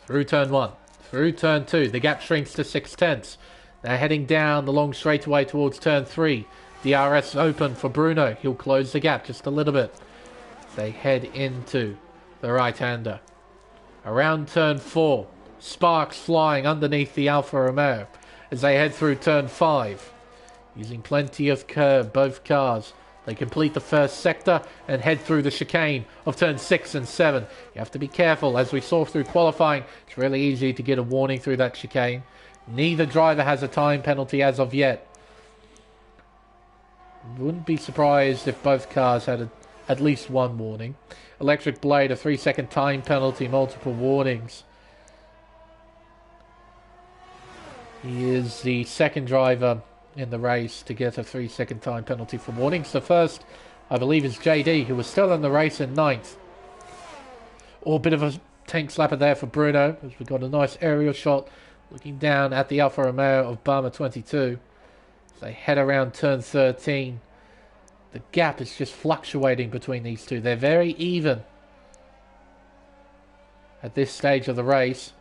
Through turn 1, through turn 2, the gap shrinks to 6/10. They're heading down the long straightaway towards turn 3. DRS open for Bruno. He'll close the gap just a little bit. They head into the right-hander. Around turn 4, sparks flying underneath the Alfa Romeo as they head through turn 5. Using plenty of curb, both cars. They complete the first sector and head through the chicane of turn 6 and 7. You have to be careful. As we saw through qualifying, it's really easy to get a warning through that chicane. Neither driver has a time penalty as of yet. Wouldn't be surprised if both cars had at least one warning. Electric Blade, a 3-second time penalty, multiple warnings. He is the second driver in the race to get a 3-second time penalty for warnings. The first, I believe, is JD, who was still in the race in 9th. Or a bit of a tank slapper there for Bruno, as we got a nice aerial shot looking down at the Alfa Romeo of Barmer 22. As they head around turn 13. The gap is just fluctuating between these two. They're very even at this stage of the race.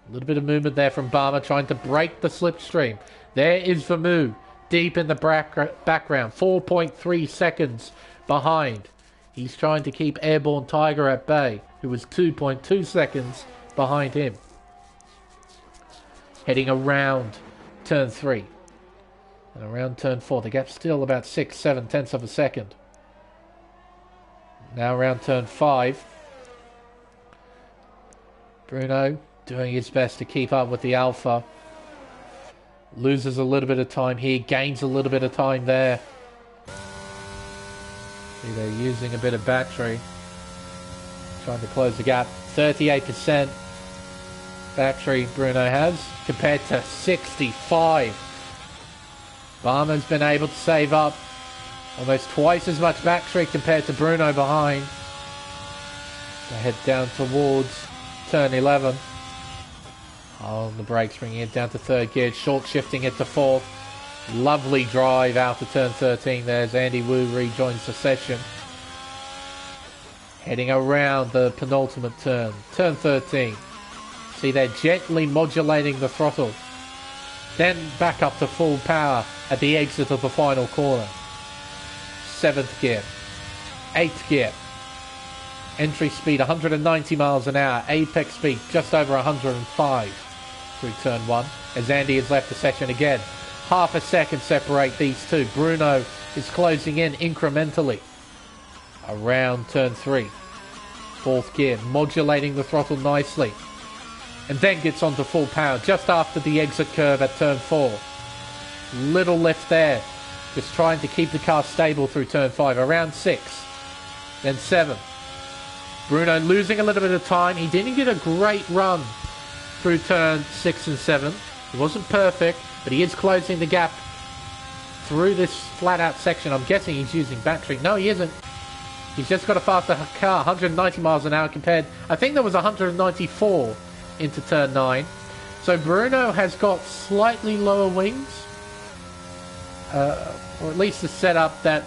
A little bit of movement there from Barmer trying to break the slipstream. There is Vermeuxs deep in the background, 4.3 seconds behind. He's trying to keep Airborne Tiger at bay, who was 2.2 seconds behind him. Heading around turn 3. And around turn 4, the gap's still about 6-7 of a second. Now around turn 5. Bruno doing his best to keep up with the Alpha. Loses a little bit of time here, gains a little bit of time there. See, they're using a bit of battery. Trying to close the gap. 38% battery Bruno has, compared to 65. Barmer's been able to save up almost twice as much battery compared to Bruno behind. They head down towards turn 11. On the brakes, bringing it down to 3rd gear, short shifting it to 4th. Lovely drive out to turn 13 there as Andy Wu rejoins the session. Heading around the penultimate turn, turn 13. See, they're gently modulating the throttle. Then back up to full power at the exit of the final corner. 7th gear. 8th gear. Entry speed 190 miles an hour. Apex speed just over 105 through turn 1. As Andy has left the session again. Half a second separate these two. Bruno is closing in incrementally. Around turn 3. 4th gear. Modulating the throttle nicely. And then gets onto full power just after the exit curve at turn 4. Little lift there. Just trying to keep the car stable through turn 5. Around 6. then 7. Bruno losing a little bit of time. He didn't get a great run through turn 6 and 7. It wasn't perfect, but he is closing the gap through this flat-out section. I'm guessing he's using battery. No, he isn't. He's just got a faster car, 190 miles an hour compared... I think there was 194 into turn 9. So Bruno has got slightly lower wings. Or at least a setup that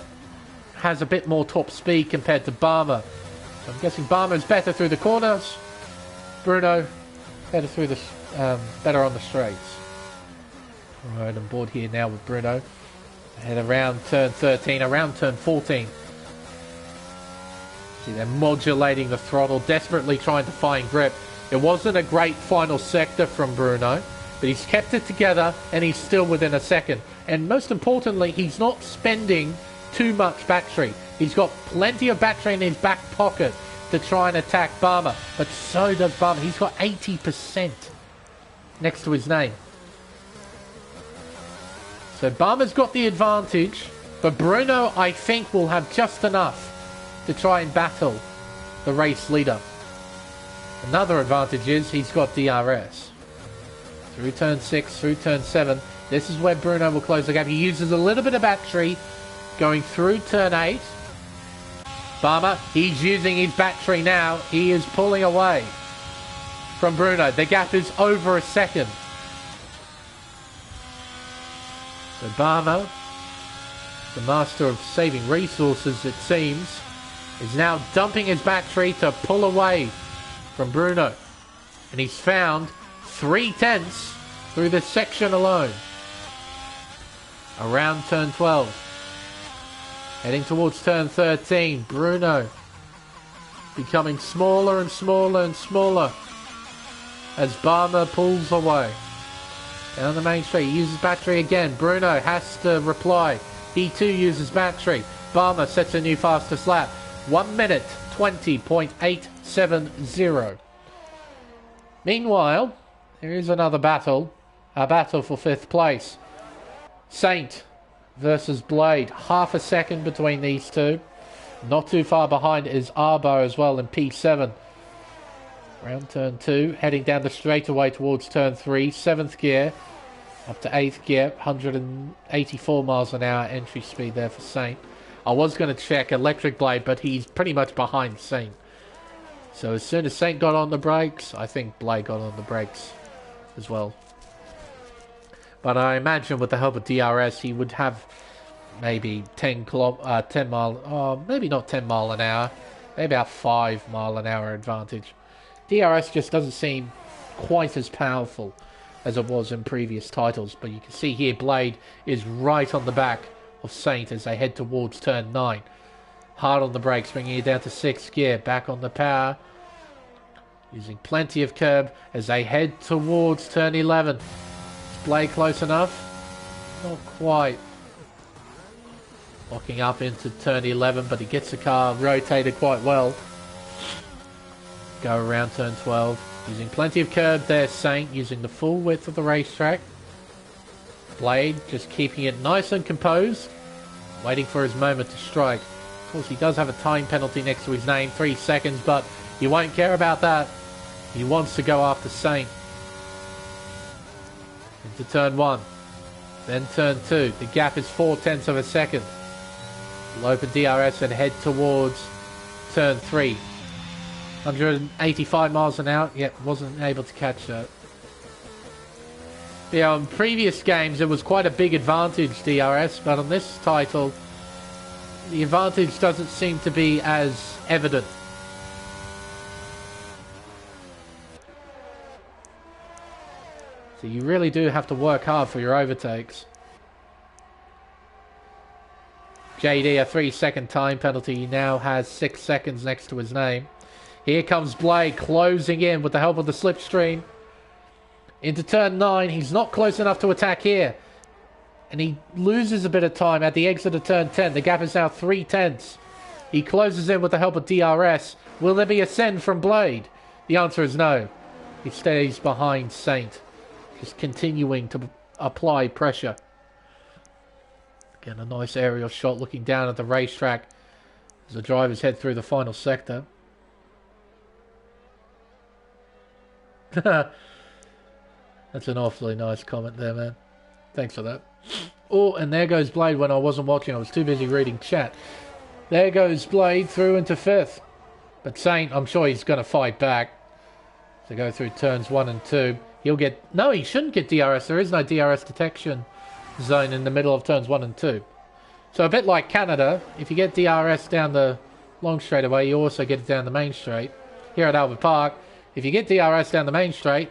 has a bit more top speed compared to Barmer. So I'm guessing Barmer's better through the corners. Bruno better through the better on the straights. Alright, I'm board here now with Bruno. Head around turn 13, around turn 14. See, they're modulating the throttle, desperately trying to find grip. It wasn't a great final sector from Bruno, but he's kept it together and he's still within a second. And most importantly, he's not spending too much battery. He's got plenty of battery in his back pocket to try and attack Barmer, but so does Barmer. He's got 80% next to his name. So Barmer's got the advantage, but Bruno, I think, will have just enough to try and battle the race leader. Another advantage is he's got DRS. Through turn 6, through turn 7, this is where Bruno will close the gap. He uses a little bit of battery going through turn 8. Barmer, he's using his battery now. He is pulling away from Bruno. The gap is over a second. So Barmer, the master of saving resources, it seems, is now dumping his battery to pull away from Bruno. And he's found 3/10 through this section alone. Around turn 12. Heading towards turn 13. Bruno becoming smaller and smaller and smaller as Barmer pulls away. Down the main straight. He uses battery again. Bruno has to reply. He too uses battery. Barmer sets a new fastest lap. 1 minute 20.870. Meanwhile, there is another battle. A battle for 5th place. Saint versus Blade. Half a second between these two. Not too far behind is Arbo as well in P7. Round turn 2. Heading down the straightaway towards turn 3. 7th gear. Up to 8th gear. 184 miles an hour entry speed there for Saint. I was going to check Electric Blade, but he's pretty much behind Saint. So as soon as Saint got on the brakes, I think Blade got on the brakes as well. But I imagine with the help of DRS, he would have maybe 10 mile, maybe not 10 mile an hour, maybe about 5 mile an hour advantage. DRS just doesn't seem quite as powerful as it was in previous titles. But you can see here, Blade is right on the back of Saint as they head towards turn 9. Hard on the brakes, bringing it down to 6th gear. Back on the power. Using plenty of curb as they head towards turn 11. Is Blade close enough? Not quite. Locking up into turn 11, but he gets the car rotated quite well. Go around turn 12. Using plenty of curb there, Saint. Using the full width of the racetrack. Blade just keeping it nice and composed. Waiting for his moment to strike. Of course, he does have a time penalty next to his name. 3 seconds, but he won't care about that. He wants to go after Saint. Into turn 1. Then turn 2. The gap is 0.4 of a second. We'll open DRS and head towards turn 3. 185 miles an hour. Yep, wasn't able to catch that. Yeah, in previous games it was quite a big advantage, DRS, but on this title the advantage doesn't seem to be as evident. So you really do have to work hard for your overtakes. JD, a 3-second time penalty. He now has 6 seconds next to his name. Here comes Blade closing in with the help of the slipstream. Into turn 9. He's not close enough to attack here. And he loses a bit of time at the exit of turn 10. The gap is now 3/10. He closes in with the help of DRS. Will there be a send from Blade? The answer is no. He stays behind Saint. Just continuing to apply pressure. Again, a nice aerial shot looking down at the racetrack. as the drivers head through the final sector. That's an awfully nice comment there, man. Thanks for that. Oh, and there goes Blade when I wasn't watching. I was too busy reading chat. There goes Blade through into 5th. But Saint, I'm sure he's going to fight back to go through turns 1 and 2. He'll get... No, he shouldn't get DRS. There is no DRS detection zone in the middle of turns 1 and 2. So a bit like Canada, if you get DRS down the long straightaway, you also get it down the main straight. Here at Albert Park, if you get DRS down the main straight,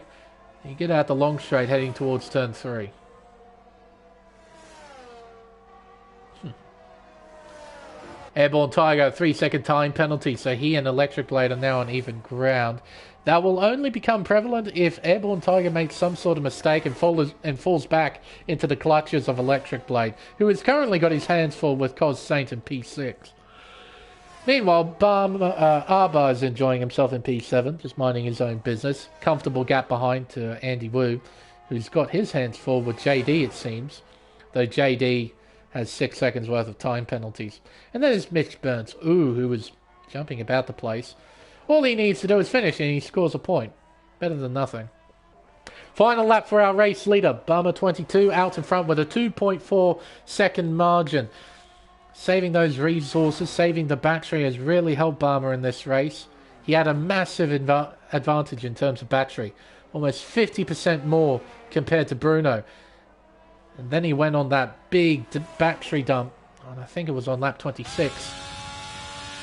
you get out the long straight heading towards turn 3. Airborne Tiger, 3-second time penalty, so he and Electric Blade are now on even ground. That will only become prevalent if Airborne Tiger makes some sort of mistake and falls back into the clutches of Electric Blade, who has currently got his hands full with Cos Saint in P6. Meanwhile, Arba is enjoying himself in P7, just minding his own business. Comfortable gap behind to Andy Wu, who's got his hands full with JD, it seems, though JD has 6 seconds worth of time penalties. And then there's Mitch Burns, who was jumping about the place. All he needs to do is finish and he scores a point. Better than nothing. Final lap for our race leader, Bummer 22, out in front with a 2.4 second margin. Saving those resources, saving the battery has really helped Bummer in this race. He had a massive advantage in terms of battery. Almost 50% more compared to Bruno. And then he went on that big battery dump, and I think it was on lap 26.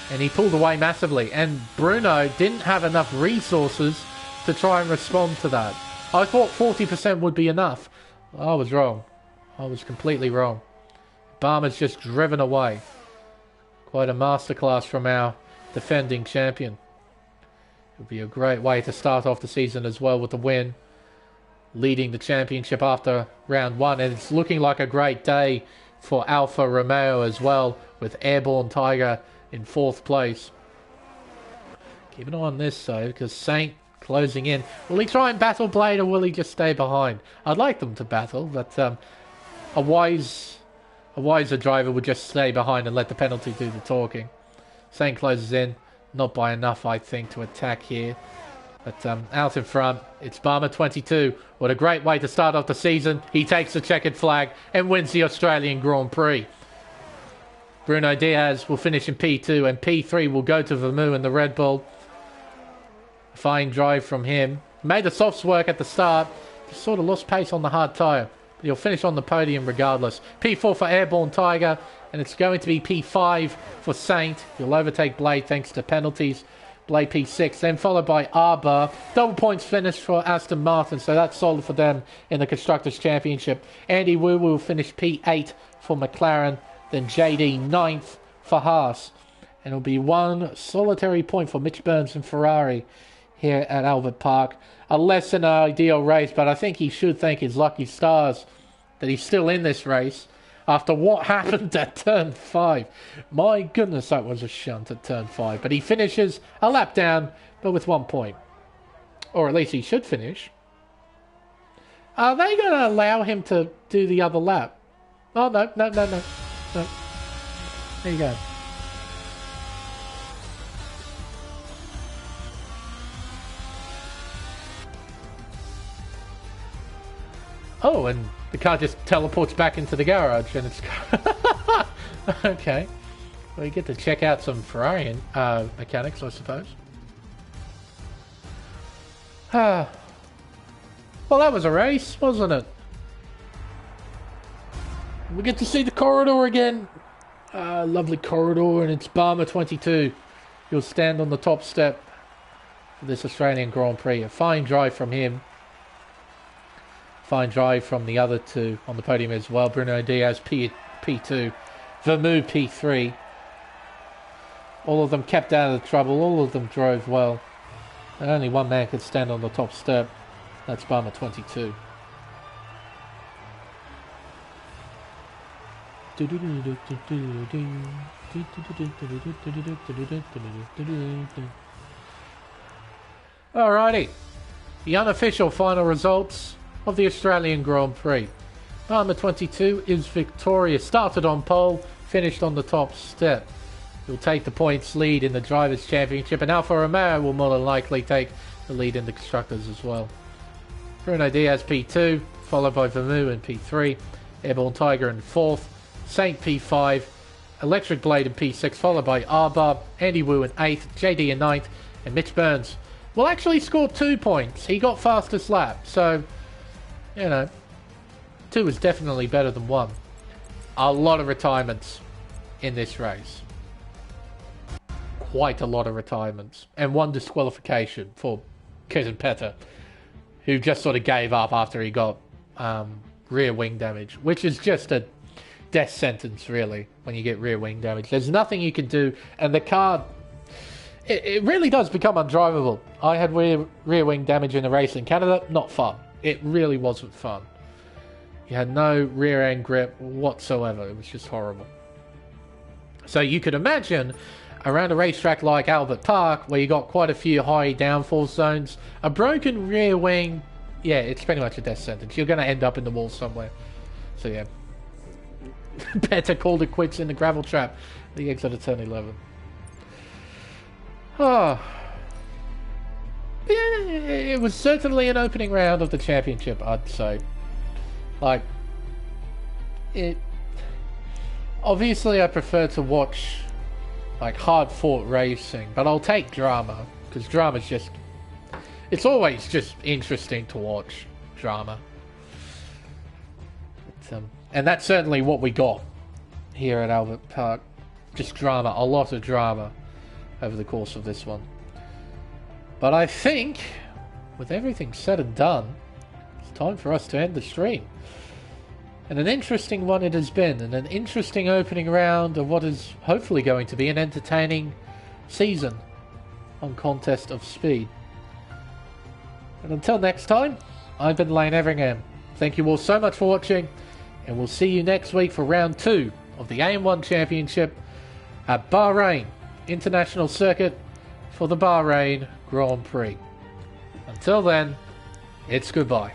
And he pulled away massively. And Bruno didn't have enough resources to try and respond to that. I thought 40% would be enough. I was wrong. I was completely wrong. Barmer's just driven away. Quite a masterclass from our defending champion. It would be a great way to start off the season as well with the win. Leading the championship after round 1, and it's looking like a great day for Alfa Romeo as well, with Airborne Tiger in 4th place. Keep an eye on this though, because Saint closing in. Will he try and battle Blade, or will he just stay behind? I'd like them to battle, but a wiser driver would just stay behind and let the penalty do the talking. Saint closes in, not by enough I think to attack here. But out in front, it's Barmer 22. What a great way to start off the season. He takes the checkered flag and wins the Australian Grand Prix. Bruno Diaz will finish in P2 and P3 will go to Vermeulen in the Red Bull. Fine drive from him. Made the softs work at the start. Just sort of lost pace on the hard tyre. But he'll finish on the podium regardless. P4 for Airborne Tiger. And it's going to be P5 for Saint. He'll overtake Blade thanks to penalties. Blade P6, then followed by Arba. Double points finish for Aston Martin, so that's solid for them in the Constructors' Championship. Andy Wu will finish P8 for McLaren, then JD 9th for Haas. And it'll be one solitary point for Mitch Burns and Ferrari here at Albert Park. A less than ideal race, but I think he should thank his lucky stars that he's still in this race. After what happened at turn 5. My goodness, that was a shunt at turn 5. But he finishes a lap down, but with 1 point. Or at least he should finish. Are they going to allow him to do the other lap? Oh, no. There you go. Oh, and the car just teleports back into the garage, and it's... Okay. Well, you get to check out some Ferrari mechanics, I suppose. Well, that was a race, wasn't it? We get to see the corridor again. Lovely corridor, and it's Barmer 22. He'll stand on the top step for this Australian Grand Prix. A fine drive from him. Fine drive from the other two on the podium as well. Bruno Diaz P2, Vermeulen P3. All of them kept out of the trouble. All of them drove well. And only one man could stand on the top step. That's Barmer 22. Alrighty. The unofficial final results of the Australian Grand Prix. Barmer 22 is victorious. Started on pole, finished on the top step. will take the points lead in the Drivers' Championship, and Alfa Romeo will more than likely take the lead in the Constructors as well. Bruno Diaz P2, followed by Vermu in P3, Airborne Tiger in 4th, Saint P5, Electric Blade in P6, followed by Arbar, Andy Wu in 8th, JD in 9th, and Mitch Burns will actually score 2 points. He got fastest lap, so, you know, 2 is definitely better than 1. A lot of retirements in this race. Quite a lot of retirements. And 1 disqualification for Kevin Petter, who just sort of gave up after he got rear wing damage, which is just a death sentence, really, when you get rear wing damage. There's nothing you can do, and the car, it really does become undrivable. I had rear wing damage in a race in Canada. Not fun. It really wasn't fun. You had no rear end grip whatsoever. It was just horrible. So you could imagine around a racetrack like Albert Park, where you got quite a few high downforce zones, a broken rear wing, yeah, it's pretty much a death sentence. You're going to end up in the wall somewhere. So yeah. Better called it quits in the gravel trap. The exit of turn 11. Oh. Yeah, it was certainly an opening round of the championship, I'd say. Like, it... Obviously, I prefer to watch, like, hard-fought racing, but I'll take drama, because drama's just... It's always just interesting to watch drama. But, and that's certainly what we got here at Albert Park. Just drama, a lot of drama over the course of this one. But I think, with everything said and done, it's time for us to end the stream. And an interesting one it has been, and an interesting opening round of what is hopefully going to be an entertaining season on Contest of Speed. And until next time, I've been Lane Everingham. Thank you all so much for watching, and we'll see you next week for round 2 of the AM1 Championship at Bahrain International Circuit for the Bahrain Grand Prix. Until then, it's goodbye.